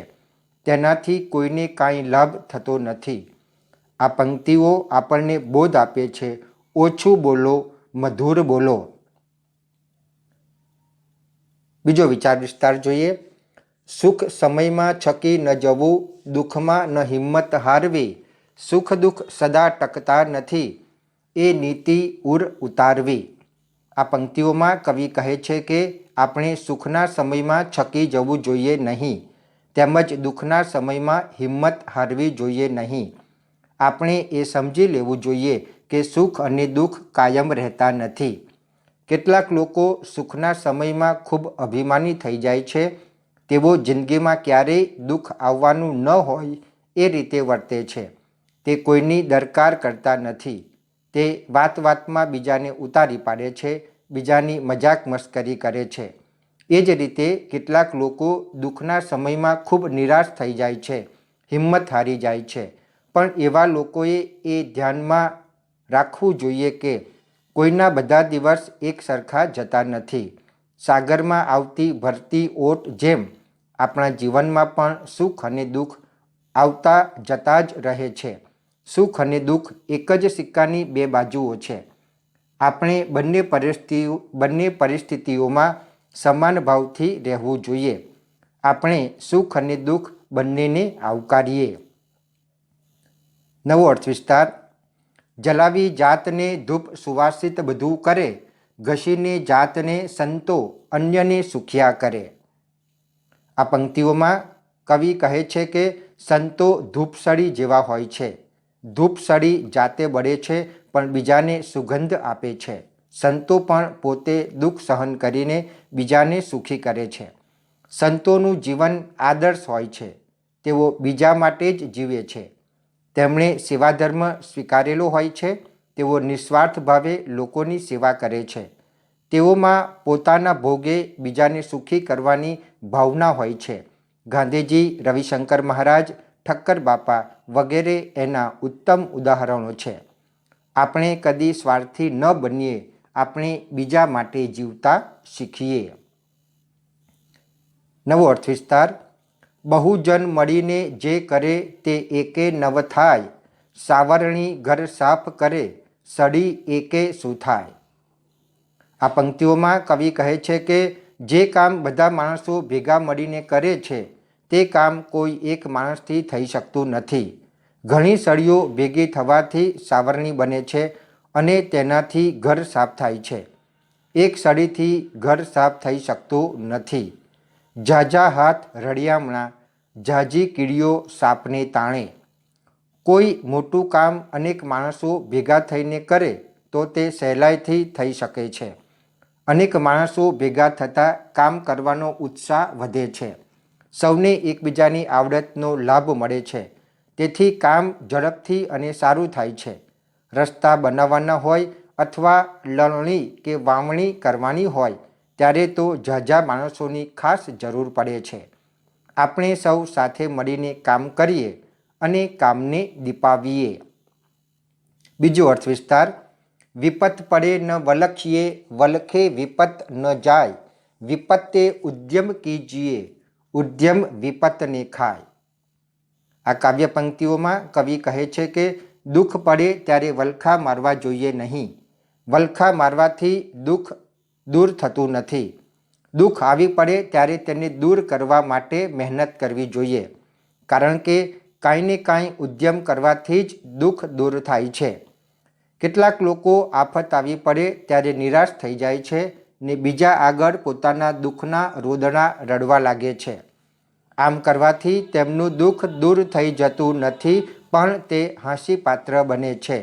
તેનાથી કોઈને કાંઈ લાભ થતો નથી. આ પંક્તિઓ આપણને બોધ આપે છે, ઓછું બોલો, મધુર બોલો. બીજો વિચાર વિસ્તાર જોઈએ. સુખ સમયમાં છકી ન જવું, દુઃખમાં ન હિંમત હારવી, સુખ દુઃખ સદા ટકતા નથી, એ નીતિ ઉર ઉતારવી. આ પંક્તિઓમાં કવિ કહે છે કે આપણે સુખના સમયમાં છકી જવું જોઈએ નહીં, તેમજ દુઃખના સમયમાં હિંમત હારવી જોઈએ નહીં. આપણે એ સમજી લેવું જોઈએ કે સુખ અને દુઃખ કાયમ રહેતા નથી. કેટલાક લોકો સુખના સમયમાં ખૂબ અભિમાની થઈ જાય છે. તેઓ જિંદગીમાં ક્યારેય દુઃખ આવવાનું ન હોય એ રીતે વર્તે છે. તે કોઈની દરકાર કરતા નથી. તે વાતમાં બીજાને ઉતારી પાડે છે, બીજાની મજાક મસ્કરી કરે છે. એ જ રીતે કેટલાક લોકો દુઃખના સમયમાં ખૂબ નિરાશ થઈ જાય છે, હિંમત હારી જાય છે. પણ એવા લોકોએ એ ધ્યાનમાં રાખવું જોઈએ કે કોઈના બધા દિવસ એક સરખા જતા નથી. સાગરમાં આવતી ભરતી ઓટ જેમ આપણા જીવનમાં પણ સુખ અને દુઃખ આવતા જતા જ રહે છે. સુખ અને દુઃખ એક જ સિક્કાની બે બાજુઓ છે. આપણે બંને પરિસ્થિતિઓમાં સમાન ભાવથી રહેવું જોઈએ. આપણે સુખ અને દુઃખ બંનેને આવકારીએ. નવો અર્થ વિસ્તાર. જલાવી જાતને ધૂપ સુવાસિત બધું કરે, ઘસીને જાતને સંતો અન્યને સુખ્યા કરે. આ પંક્તિઓમાં કવિ કહે છે કે સંતો ધૂપસળી જેવા હોય છે. ધૂપસળી જાતે બળે છે પણ બીજાને સુગંધ આપે છે. સંતો પણ પોતે દુઃખ સહન કરીને બીજાને સુખી કરે છે. સંતોનું જીવન આદર્શ હોય છે. તેઓ બીજા માટે જ જીવે છે. તેમણે સેવાધર્મ સ્વીકારેલો હોય છે. તેઓ નિસ્વાર્થ ભાવે લોકોની સેવા કરે છે. તેઓમાં પોતાના ભોગે બીજાને સુખી કરવાની ભાવના હોય છે. ગાંધીજી, રવિશંકર મહારાજ, ઠક્કર બાપા વગેરે એના ઉત્તમ ઉદાહરણો છે. આપણે કદી સ્વાર્થી ન બનીએ. આપણે બીજા માટે જીવતા શીખીએ. નવો અર્થ વિસ્તાર. બહુજન મળીને જે કરે તે એકે નવ થાય, સાવરણી ઘર સાફ કરે, સડી એકે શું થાય. આ પંક્તિઓમાં કવિ કહે છે કે જે કામ બધા માણસો ભેગા મળીને કરે છે તે કામ કોઈ એક માણસથી થઈ શકતું નથી. ઘણી સળીઓ ભેગી થવાથી સાવરણી બને છે અને તેનાથી ઘર સાફ થાય છે. એક સળીથી ઘર સાફ થઈ શકતું નથી. ઝાઝા હાથ રળિયામણા, ઝાઝી કીડીઓ સાપને તાણે. કોઈ મોટું કામ અનેક માણસો ભેગા થઈને કરે તો તે સહેલાઈથી થઈ શકે છે. અનેક માણસો ભેગા થતાં કામ કરવાનો ઉત્સાહ વધે છે. સૌને એકબીજાની આવડતનો લાભ મળે છે, તેથી કામ ઝડપથી અને સારું થાય છે. રસ્તા બનાવવાના હોય અથવા લણણી કે વાવણી કરવાની હોય ત્યારે તો ઝાઝા માણસોની ખાસ જરૂર પડે છે. આપણે સૌ સાથે મળીને કામ કરીએ અને કામને દીપાવીએ. બીજો અર્થ વિસ્તાર. વિપત પડે ન વલખીએ, વલખે વિપત ન જાય, વિપત્તે ઉદ્યમ કીજીએ, ઉદ્યમ વિપતને ખાય. આ કાવ્ય પંક્તિઓમાં કવિ કહે છે કે દુઃખ પડે ત્યારે વલખા મારવા જોઈએ નહીં. વલખા મારવાથી દુઃખ દૂર થતું નથી. દુઃખ આવી પડે ત્યારે તેને દૂર કરવા માટે મહેનત કરવી જોઈએ, કારણ કે કાંઈ ને કાંઈ ઉદ્યમ કરવાથી જ દુઃખ દૂર થાય છે. કેટલાક લોકો આફત આવી પડે ત્યારે નિરાશ થઈ જાય છે ને બીજા આગળ પોતાના દુઃખના રોદણા રડવા લાગે છે. આમ કરવાથી તેમનું દુઃખ દૂર થઈ જતું નથી, પણ તે હાસ્યપાત્ર બને છે.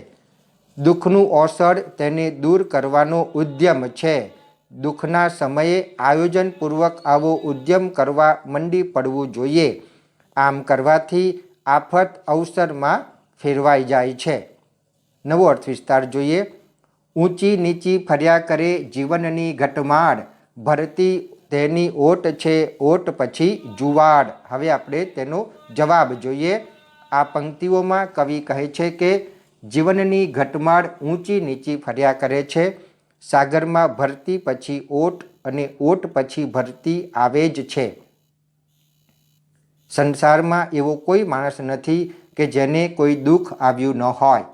દુઃખનું ઓસડ તેને દૂર કરવાનો ઉદ્યમ છે. દુઃખના સમયે આયોજનપૂર્વક આવો ઉદ્યમ કરવા મંડી પડવું જોઈએ. આમ કરવાથી આફત અવસરમાં ફેરવાઈ જાય છે. નવો અર્થ વિસ્તાર જોઈએ. ઊંચી નીચી ફર્યા કરે જીવનની ઘટમાળ, ભરતી તેની ઓટ છે ઓટ પછી જુવાડ. હવે આપણે તેનો જવાબ જોઈએ. આ પંક્તિઓમાં કવિ કહે છે કે જીવનની ઘટમાળ ઊંચી નીચી ફર્યા કરે છે. સાગરમાં ભરતી પછી ઓટ અને ઓટ પછી ભરતી આવે જ છે. સંસારમાં એવો કોઈ માણસ નથી કે જેને કોઈ દુઃખ આવ્યું ન હોય.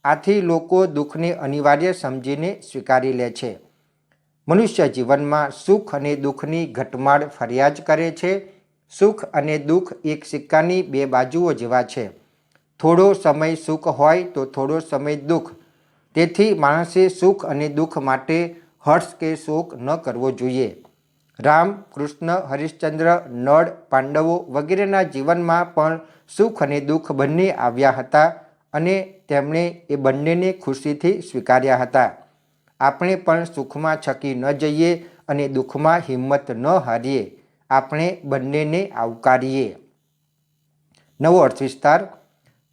આથી લોકો દુઃખને અનિવાર્ય સમજીને સ્વીકારી લે છે. મનુષ્ય જીવનમાં સુખ અને દુઃખની ઘટમાળ ફર્યા જ કરે છે. સુખ અને દુઃખ એક સિક્કાની બે બાજુઓ જેવા છે. થોડો સમય સુખ હોય તો થોડો સમય દુઃખ. તેથી માણસે સુખ અને દુઃખ માટે હર્ષ કે શોક ન કરવો જોઈએ. રામ, કૃષ્ણ, હરિશ્ચંદ્ર, નળ, પાંડવો વગેરેના જીવનમાં પણ સુખ અને દુઃખ બંને આવ્યા હતા અને તેમણે એ બંનેને ખુશીથી સ્વીકાર્યા હતા. આપણે પણ સુખમાં છકી ન જઈએ અને દુઃખમાં હિંમત ન હારીએ. આપણે બંનેને આવકારીએ. નવો અર્થ વિસ્તાર.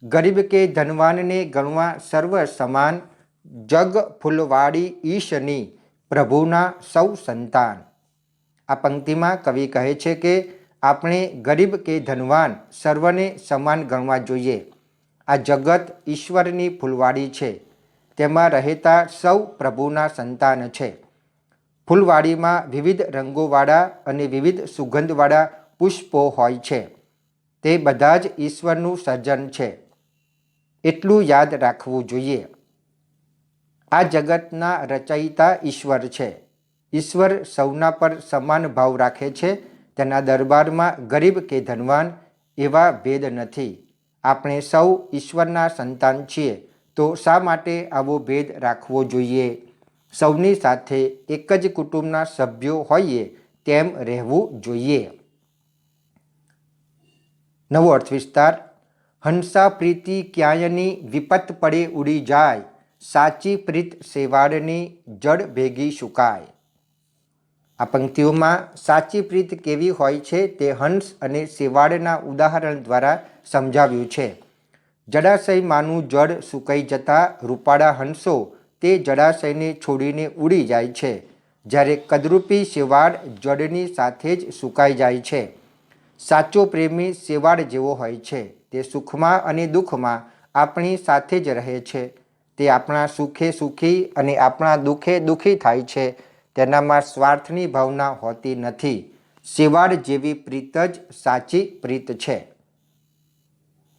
ગરીબ કે ધનવાનને ગણવા સર્વ સમાન, જગ ફૂલવાડી ઈશની, પ્રભુના સૌ સંતાન. આ પંક્તિમાં કવિ કહે છે કે આપણે ગરીબ કે ધનવાન સર્વને સમાન ગણવા જોઈએ. આ જગત ઈશ્વરની ફૂલવાડી છે. તેમાં રહેતા સૌ પ્રભુના સંતાન છે. ફૂલવાડીમાં વિવિધ રંગોવાળા અને વિવિધ સુગંધવાળા પુષ્પો હોય છે. તે બધા જ ઈશ્વરનું સર્જન છે. એટલું યાદ રાખવું જોઈએ. આ જગતના રચયિતા ઈશ્વર છે. ઈશ્વર સૌના પર સમાન ભાવ રાખે છે. તેના દરબારમાં ગરીબ કે ધનવાન એવા ભેદ નથી. આપણે સૌ ઈશ્વરના સંતાન છીએ, તો શા માટે આવો ભેદ રાખવો જોઈએ? સૌની સાથે એક જ કુટુંબના સભ્યો હોઈએ તેમ રહેવું જોઈએ. નવો અર્થ વિસ્તાર. હંસા પ્રીતિ ક્યાંયની વિપત પડે ઉડી જાય, સાચી પ્રીત શેવાળની જડ ભેગી સુકાય. આ પંક્તિઓમાં સાચી પ્રીત કેવી હોય છે તે હંસ અને શેવાળના ઉદાહરણ દ્વારા સમજાવ્યું છે. જળાશયમાંનું જળ સુકાઈ જતાં રૂપાળા હંસો તે જળાશયને છોડીને ઉડી જાય છે, જ્યારે કદરૂપી શેવાળ જળની સાથે જ સુકાઈ જાય છે. સાચો પ્રેમી શેવાળ જેવો હોય છે. તે સુખમાં અને દુઃખમાં આપણી સાથે જ રહે છે. તે આપણા સુખે સુખી અને આપણા દુઃખે દુઃખી થાય છે. તેનામાં સ્વાર્થની ભાવના હોતી નથી. શેવાળ જેવી પ્રીત જ સાચી પ્રીત છે.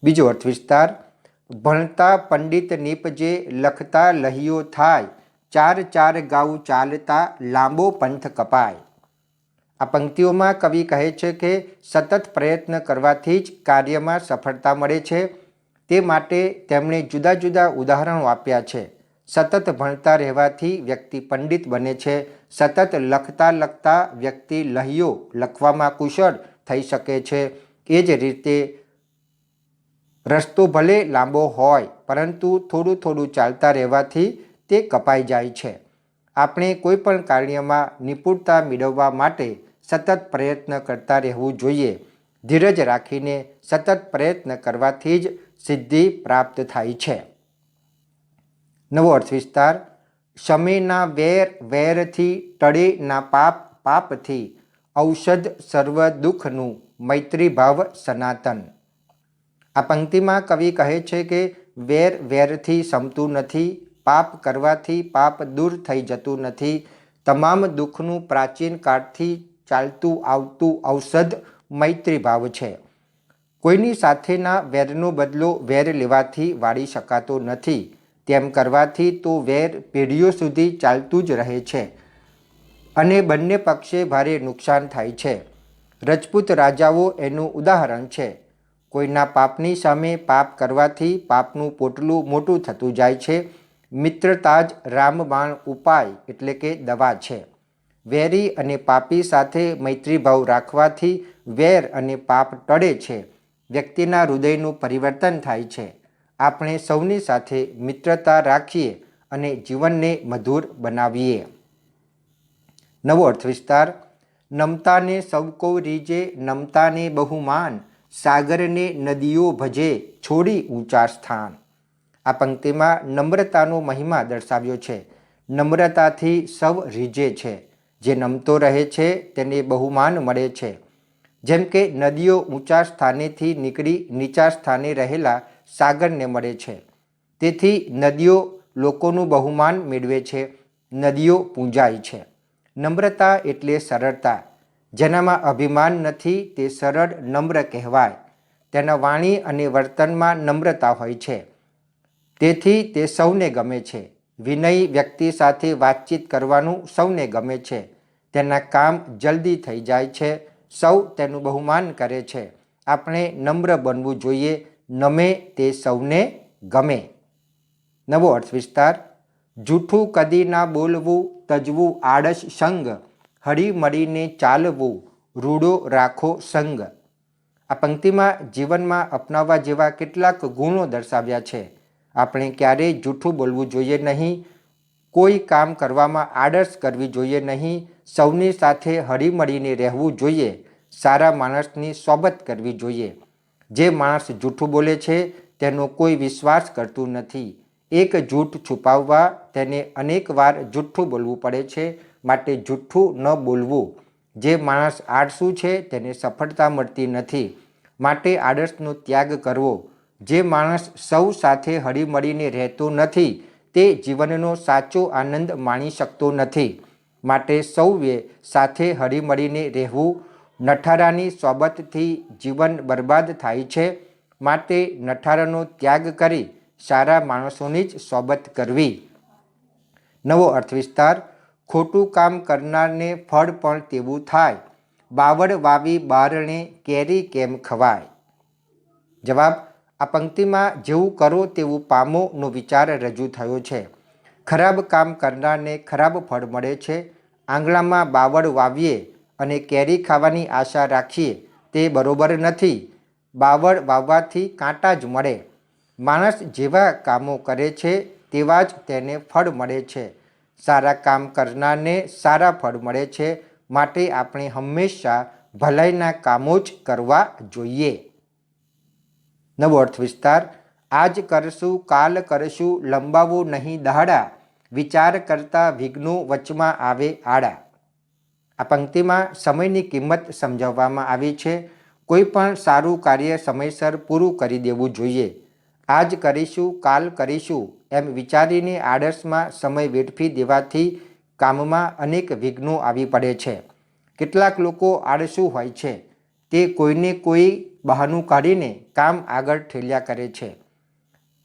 બીજો અર્થ વિસ્તાર. ભણતા પંડિત નીપજે, લખતા લહિયો થાય, ચાર ચાર ગાઉ ચાલતા લાંબો પંથ કપાય. આ પંક્તિઓમાં કવિ કહે છે કે સતત પ્રયત્ન કરવાથી જ કાર્યમાં સફળતા મળે છે. તે માટે તેમણે જુદા જુદા ઉદાહરણો આપ્યા છે. સતત ભણતા રહેવાથી વ્યક્તિ પંડિત બને છે. સતત લખતા લખતા વ્યક્તિ લહિયો લખવામાં કુશળ થઈ શકે છે. એ જ રીતે રસ્તો ભલે લાંબો હોય, પરંતુ થોડું થોડું ચાલતા રહેવાથી તે કપાઈ જાય છે. આપણે કોઈ પણ કાર્યમાં નિપુણતા મેળવવા માટે સતત પ્રયત્ન કરતા રહેવું જોઈએ. ધીરજ રાખીને સતત પ્રયત્ન કરવાથી જ સિદ્ધિ પ્રાપ્ત થાય છે. નવો અર્થ વિસ્તાર. શમેના વેર વેરથી, ટળે ના પાપ પાપથી, ઔષધ સર્વ દુઃખનું, મૈત્રી ભાવ સનાતન. આ પંક્તિમાં કવિ કહે છે કે વેર વેરથી સમતું નથી, પાપ કરવાથી પાપ દૂર થઈ જતું નથી. તમામ દુઃખનું પ્રાચીન કાળથી ચાલતું આવતું ઔષધ મૈત્રી ભાવ છે. કોઈની સાથેના વેરનો બદલો વેર લેવાથી વાળી શકાતો નથી. તેમ કરવાથી તો વેર પેઢીઓ સુધી ચાલતું જ રહે છે અને બંને પક્ષે ભારે નુકસાન થાય છે. રજપૂત રાજાઓ એનું ઉદાહરણ છે. કોઈના પાપની સામે પાપ કરવાથી પાપનું પોટલું મોટું થતું જાય છે. મિત્રતા જ રામબાણ ઉપાય એટલે કે દવા છે. વેરી અને પાપી સાથે મૈત્રીભાવ રાખવાથી વેર અને પાપ ટળે છે. વ્યક્તિના હૃદયનું પરિવર્તન થાય છે. આપણે સૌની સાથે મિત્રતા રાખીએ અને જીવનને મધુર બનાવીએ. નવો અર્થ વિસ્તાર. નમતાને સૌ કો રીજે, નમતાને બહુમાન, સાગરને નદીઓ ભજે, છોડી ઊંચા સ્થાન. આ પંક્તિમાં નમ્રતાનો મહિમા દર્શાવ્યો છે. નમ્રતાથી સૌ રીઝે છે. જે નમતો રહે છે તેને બહુમાન મળે છે. જેમ કે નદીઓ ઊંચા સ્થાનેથી નીકળી નીચા સ્થાને રહેલા સાગરને મળે છે. તેથી નદીઓ લોકોનું બહુમાન મેળવે છે. નદીઓ પૂજાય છે. નમ્રતા એટલે સરળતા. જેનામાં અભિમાન નથી તે સરળ નમ્ર કહેવાય. તેના વાણી અને વર્તનમાં નમ્રતા હોય છે. તેથી તે સૌને ગમે છે. વિનયી વ્યક્તિ સાથે વાતચીત કરવાનું સૌને ગમે છે. તેના કામ જલ્દી થઈ જાય છે. સૌ તેનું બહુમાન કરે છે. આપણે નમ્ર બનવું જોઈએ. નમે તે સૌને ગમે. નવો અર્થ વિસ્તાર. જૂઠું કદી ના બોલવું, તજવું આળસ સંગ, હળી મળીને ચાલવું, રૂડો રાખો સંગ. આ પંક્તિમાં જીવનમાં અપનાવવા જેવા કેટલાક ગુણો દર્શાવ્યા છે. આપણે ક્યારેય જૂઠું બોલવું જોઈએ નહીં. કોઈ કામ કરવામાં આળસ કરવી જોઈએ નહીં. સૌની સાથે હળીમળીને રહેવું જોઈએ. સારા માણસની સોબત કરવી જોઈએ. જે માણસ જૂઠું બોલે છે તેનો કોઈ વિશ્વાસ કરતું નથી. એક જૂઠ છુપાવવા તેને અનેક વાર જૂઠું બોલવું પડે છે. માટે જૂઠું ન બોલવું. જે માણસ આળસુ છે તેને સફળતા મળતી નથી. માટે આળસનો ત્યાગ કરવો. જે માણસ સૌ સાથે હળીમળીને રહેતો નથી તે જીવનનો સાચો આનંદ માણી શકતો નથી. માટે સૌએ સાથે હળીમળીને રહેવું. નઠારાની સોબતથી જીવન બરબાદ થાય છે. માટે નઠારાનો ત્યાગ કરી સારા માણસોની જ સોબત કરવી. નવો અર્થ વિસ્તાર. ખોટું કામ કરનારને ફળ પણ તેવું થાય. બાવળ વાવી બારણે, કેરી કેમ ખવાય. જવાબ. આ પંક્તિમાં જેવું કરો તેવું પામો નો વિચાર રજૂ થયો છે. ખરાબ કામ કરનારને ખરાબ ફળ મળે છે. આંગણામાં બાવળ વાવીએ અને કેરી ખાવાની આશા રાખીએ તે બરોબર નથી. બાવળ વાવવાથી કાંટા જ મળે. માણસ જેવા કામો કરે છે તેવા જ તેને ફળ મળે છે. સારા કામ કરનારને સારા ફળ મળે છે. માટે આપણે હંમેશા ભલાઈના કામો જ કરવા જોઈએ. નવો અર્થ વિસ્તાર. આજ કરશું કાલ કરશું, લંબાવો નહીં દહાડા, વિચાર કરતા વિઘ્નો વચમાં આવે આડા. આ પંક્તિમાં સમયની કિંમત સમજાવવામાં આવી છે. કોઈ પણ સારું કાર્ય સમયસર પૂરું કરી દેવું જોઈએ. આજ કરીશું કાલ કરીશું એમ વિચારીને આળસમાં સમય વેડફી દેવાથી કામમાં અનેક વિઘ્નો આવી પડે છે. કેટલાક લોકો આળસુ હોય છે. તે કોઈને કોઈ બહાનું કાઢીને કામ આગળ ઠેલ્યા કરે છે.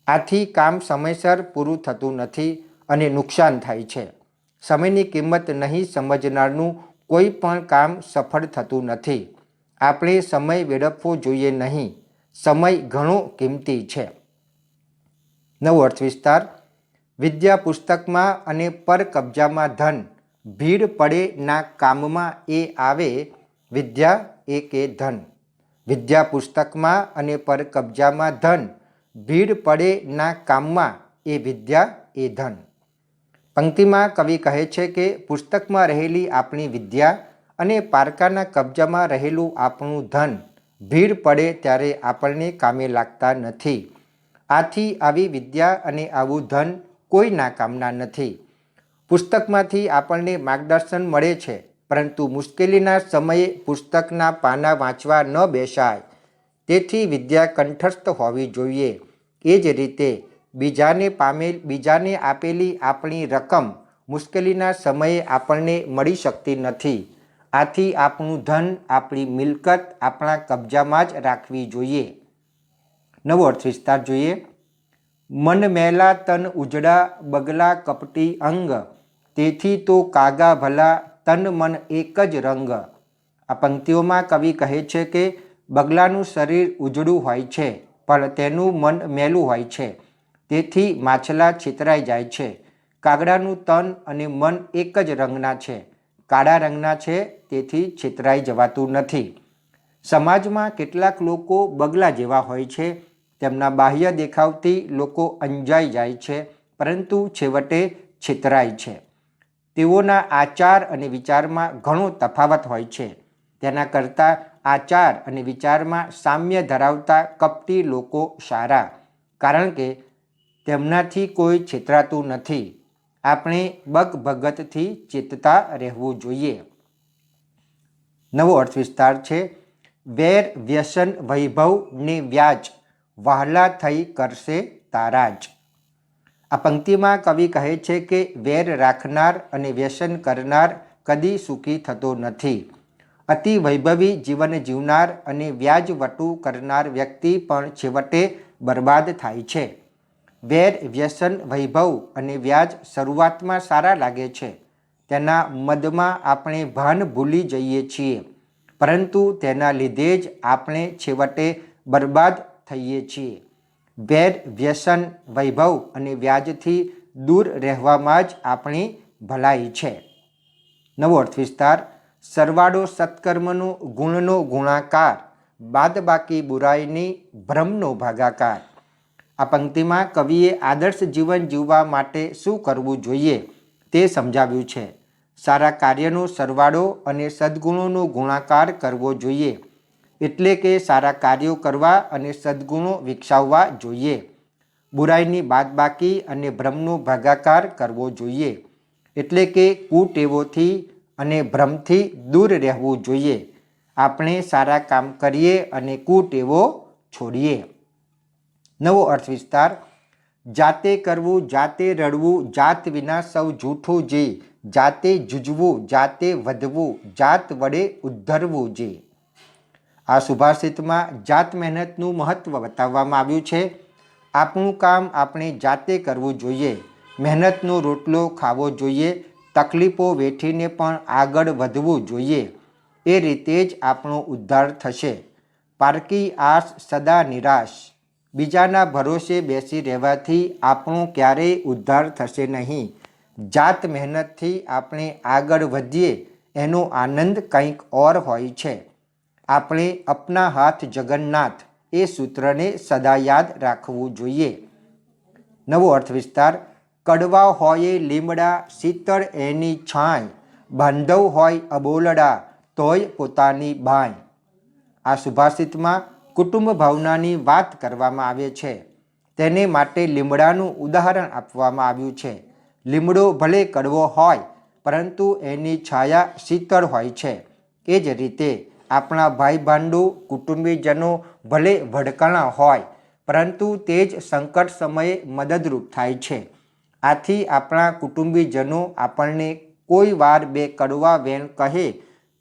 આથી કામ સમયસર પૂરું થતું નથી અને નુકસાન થાય છે. સમયની કિંમત નહીં સમજનારનું કોઈ પણ કામ સફળ થતું નથી. આપણે સમય વેડફવો જોઈએ નહીં. સમય ઘણો કિંમતી છે. નવો અર્થ વિસ્તાર. વિદ્યા પુસ્તકમાં અને પર કબજામાં ધન, ભીડ પડે ના કામમાં એ આવે, વિદ્યા એ કે ધન. વિદ્યા પુસ્તકમાં અને પર કબજામાં ધન, ભીડ પડે ના કામમાં એ વિદ્યા એ ધન. પંક્તિમાં કવિ કહે છે કે પુસ્તકમાં રહેલી આપણી વિદ્યા અને પારકાના કબજામાં રહેલું આપણું ધન ભીડ પડે ત્યારે આપણને કામે લાગતા નથી. આથી આવી વિદ્યા અને આવું ધન કોઈના કામના નથી. પુસ્તકમાંથી આપણને માર્ગદર્શન મળે છે, પરંતુ મુશ્કેલીના સમયે પુસ્તકના પાના વાંચવા ન બેસાય. તેથી વિદ્યા કંઠસ્થ હોવી જોઈએ. એ જ રીતે બીજાને આપેલી આપણી રકમ મુશ્કેલીના સમયે આપણને મળી શકતી નથી. આથી આપણું ધન, આપણી મિલકત આપણા કબજામાં જ રાખવી જોઈએ. નવો અર્થ વિસ્તાર જોઈએ. મન મેલા તન ઉજળા, બગલા કપટી અંગ, તેથી તો કાગા ભલા તન મન એક જ રંગ. આ પંક્તિઓમાં કવિ કહે છે કે બગલાનું શરીર ઉજળું હોય છે, પણ તેનું મન મેલું હોય છે, તેથી માછલા છેતરાઈ જાય છે. કાગડાનું તન અને મન એક જ રંગના છે, કાળા રંગના છે, તેથી છેતરાઈ જવાતું નથી. સમાજમાં કેટલાક લોકો બગલા જેવા હોય છે. તેમના બાહ્ય દેખાવથી લોકો અંજાઈ જાય છે, પરંતુ છેવટે છેતરાય છે. તેઓના આચાર અને વિચારમાં ઘણો તફાવત હોય છે. તેના કરતાં આચાર અને વિચારમાં સામ્ય ધરાવતા કપટી લોકો સારા, કારણ કે તેમનાથી કોઈ છેતરાતું નથી. આપણે બગભગતથી ચેતતા રહેવું જોઈએ. નવો અર્થ વિસ્તાર છે. વેર વ્યસન વૈભવ ને વ્યાજ, વહાલા થઈ કરશે તારા જ. આ પંક્તિમાં કવિ કહે છે કે વેર રાખનાર અને વ્યસન કરનાર કદી સુખી થતો નથી. અતિ વૈભવી જીવન જીવનાર અને વ્યાજ વટું કરનાર વ્યક્તિ પણ છેવટે બરબાદ થાય છે. વેર વ્યસન વૈભવ અને વ્યાજ શરૂઆતમાં સારા લાગે છે. તેના મદમાં આપણે ભાન ભૂલી જઈએ છીએ, પરંતુ તેના લીધે જ આપણે છેવટે બરબાદ થઈએ છીએ. વેર વ્યસન વૈભવ અને વ્યાજથી દૂર રહેવામાં જ આપણી ભલાઈ છે. નવો અર્થ વિસ્તાર. સરવાળો સત્કર્મનો ગુણનો ગુણાકાર, બાદબાકી બુરાઈની ભ્રમનો ભાગાકાર. આ પંક્તિમાં કવિએ આદર્શ જીવન જીવવા માટે શું કરવું જોઈએ તે સમજાવ્યું છે. સારા કાર્યનો સરવાળો અને સદ્ગુણોનો ગુણાકાર કરવો જોઈએ. એટલે કે સારા કાર્યો કરવા અને સદ્ગુણો વિકસાવવા જોઈએ. બુરાઈની બાદબાકી અને ભ્રમનો ભાગાકાર કરવો જોઈએ. એટલે કે કુટેવોથી અને ભ્રમથી દૂર રહેવું જોઈએ. આપણે સારા કામ કરીએ અને કુટેવો છોડીએ. નવો અર્થ વિસ્તાર. જાતે કરવું, જાતે રડવું, જાત વિના સૌ જૂઠું જે, જાતે જૂજવું, જાતે વધવું, જાત વડે ઉદ્ધરવું જે. આ સુભાષિતમાં જાત મહેનતનું મહત્ત્વ બતાવવામાં આવ્યું છે. આપણું કામ આપણે જાતે કરવું જોઈએ. મહેનતનો રોટલો ખાવો જોઈએ. તકલીફો વેઠીને પણ આગળ વધવું જોઈએ. એ રીતે જ આપણો ઉદ્ધાર થશે. પારકી આશ સદા નિરાશ. બીજાના ભરોસે બેસી રહેવાથી આપણો ક્યારેય ઉદ્ધાર થશે નહીં. જાત મહેનતથી આપણે આગળ વધીએ એનો આનંદ કંઈક ઓર હોય છે. આપણે અપના હાથ જગન્નાથ એ સૂત્રને સદા યાદ રાખવું જોઈએ. નવો અર્થ વિસ્તાર. કડવા હોય લીમડા, શીતળ એની છાંય, બાંધવ હોય અબોલડા, તોય પોતાની બાય. આ સુભાષિતમાં કુટુંબ ભાવનાની વાત કરવામાં આવે છે. તેને માટે લીમડાનું ઉદાહરણ આપવામાં આવ્યું છે. લીમડો ભલે કડવો હોય, પરંતુ એની છાયા શીતળ હોય છે. એ જ રીતે આપણા ભાઈ ભાંડુ કુટુંબીજનો ભલે ભડકાણા હોય, પરંતુ તે જ સંકટ સમયે મદદરૂપ થાય છે. આથી આપણા કુટુંબીજનો આપણને કોઈ વાર બે કડવા વેણ કહે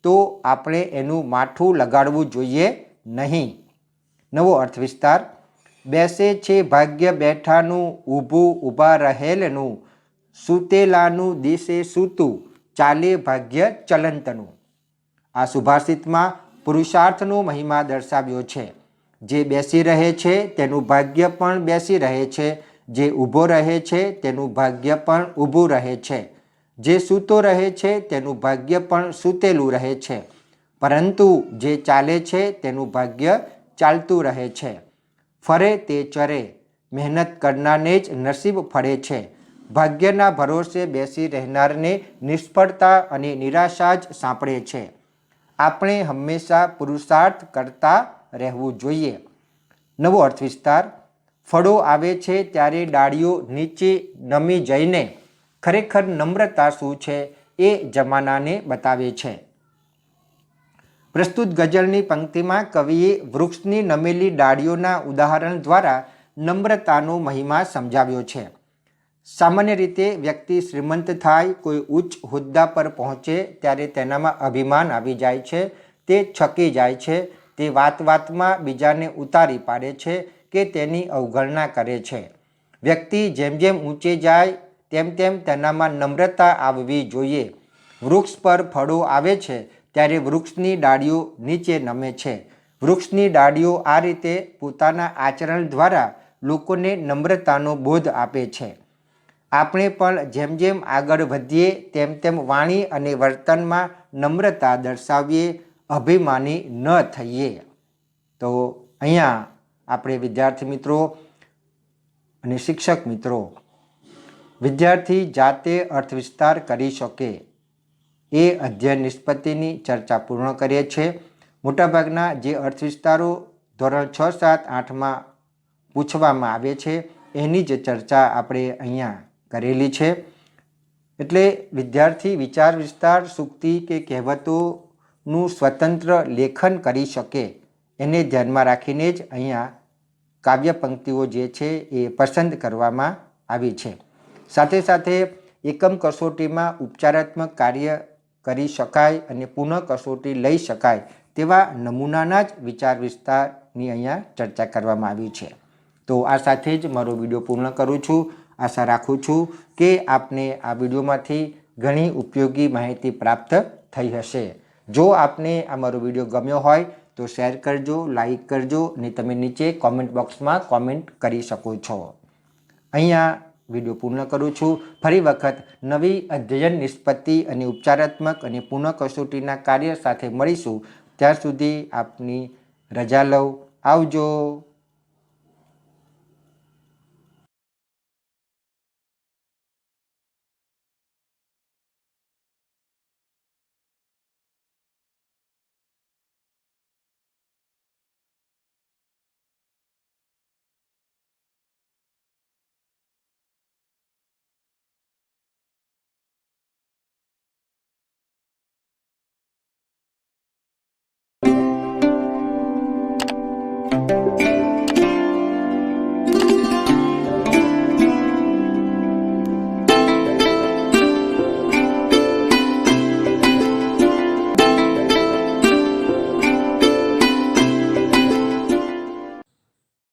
તો આપણે એનું માઠું લગાડવું જોઈએ નહીં. નવો અર્થ વિસ્તાર. બેસે છે ભાગ્ય બેઠાનું, ઊભું ઊભા રહેલનું, સૂતેલાનું દિશે સૂતું, ચાલે ભાગ્ય ચલંતનું. આ સુભાષિતમાં પુરુષાર્થનો મહિમા દર્શાવ્યો છે. જે બેસી રહે છે તેનું ભાગ્ય પણ બેસી રહે છે. જે ઊભો રહે છે તેનું ભાગ્ય પણ ઊભું રહે છે. જે સૂતો રહે છે તેનું ભાગ્ય પણ સૂતેલું રહે છે. પરંતુ જે ચાલે છે તેનું ભાગ્ય ચાલતું રહે છે. ફરે તે ચરે, મહેનત કરનારને જ નસીબ ફળે છે. ભાગ્યના ભરોસે બેસી રહેનારને નિષ્ફળતા અને નિરાશા જ સાંપડે છે. આપણે હંમેશા પુરુષાર્થ કરતા રહેવું જોઈએ. નવો અર્થ વિસ્તાર: ફળો આવે છે ત્યારે ડાળીઓ નીચે નમી જઈને ખરેખર નમ્રતા શું છે એ જમાનાને બતાવે છે. પ્રસ્તુત ગઝલની પંક્તિમાં કવિએ વૃક્ષની નમેલી ડાળીઓના ઉદાહરણ દ્વારા નમ્રતાનો મહિમા સમજાવ્યો છે. સામાન્ય રીતે વ્યક્તિ શ્રીમંત થાય, કોઈ ઉચ્ચ હોદ્દા પર પહોંચે ત્યારે તેનામાં અભિમાન આવી જાય છે, તે છકી જાય છે, તે વાતમાં બીજાને ઉતારી પાડે છે કે તેની અવગણના કરે છે. વ્યક્તિ જેમ જેમ ઊંચે જાય તેમ તેમ તેનામાં નમ્રતા આવવી જોઈએ. વૃક્ષ પર ફળો આવે છે ત્યારે વૃક્ષની ડાળીઓ નીચે નમે છે. વૃક્ષની ડાળીઓ આ રીતે પોતાના આચરણ દ્વારા લોકોને નમ્રતાનો બોધ આપે છે. આપણે પણ જેમ જેમ આગળ વધીએ તેમ તેમ વાણી અને વર્તનમાં નમ્રતા દર્શાવીએ, અભિમાની ન થઈએ. તો અહીંયા આપણે વિદ્યાર્થી મિત્રો અને શિક્ષક મિત્રો, વિદ્યાર્થી જાતે અર્થ વિસ્તાર કરી શકે એ અધ્યયન નિષ્પત્તિની ચર્ચા પૂર્ણ કરીએ છીએ. મોટાભાગના જે અર્થ વિસ્તારો ધોરણ 6, 7, 8માં પૂછવામાં આવે છે એની જ ચર્ચા આપણે અહીંયા કરેલી છે. એટલે વિદ્યાર્થી વિચાર વિસ્તાર, સૂક્તિ કે કહેવતોનું સ્વતંત્ર લેખન કરી શકે એને ધ્યાનમાં રાખીને જ અહીંયા કાવ્ય પંક્તિઓ જે છે એ પસંદ કરવામાં આવી છે. સાથે સાથે એકમ કસોટીમાં ઉપચારાત્મક કાર્ય કરી શકાય અને પુનઃ કસોટી લઈ શકાય તેવા નમૂનાના જ વિચાર વિસ્તારની અહીંયા ચર્ચા કરવામાં આવી છે. તો આ સાથે જ મારો વિડીયો પૂર્ણ કરું છું. આશા રાખું છું કે આપને આ વિડીયોમાંથી ઘણી ઉપયોગી માહિતી પ્રાપ્ત થઈ હશે. જો આપને આ મારો વિડીયો ગમ્યો હોય તો શેર કરજો, લાઈક કરજો અને તમે નીચે કોમેન્ટ બોક્સમાં કોમેન્ટ કરી શકો છો. અહીંયા વિડીયો પૂર્ણ કરું છું. ફરી વખત નવી અધ્યયન નિષ્પત્તિ અને ઉપચારાત્મક અને પુનઃ કસોટીના કાર્ય સાથે મળીશું. ત્યાં સુધી આપની રજા લઉં. આવજો.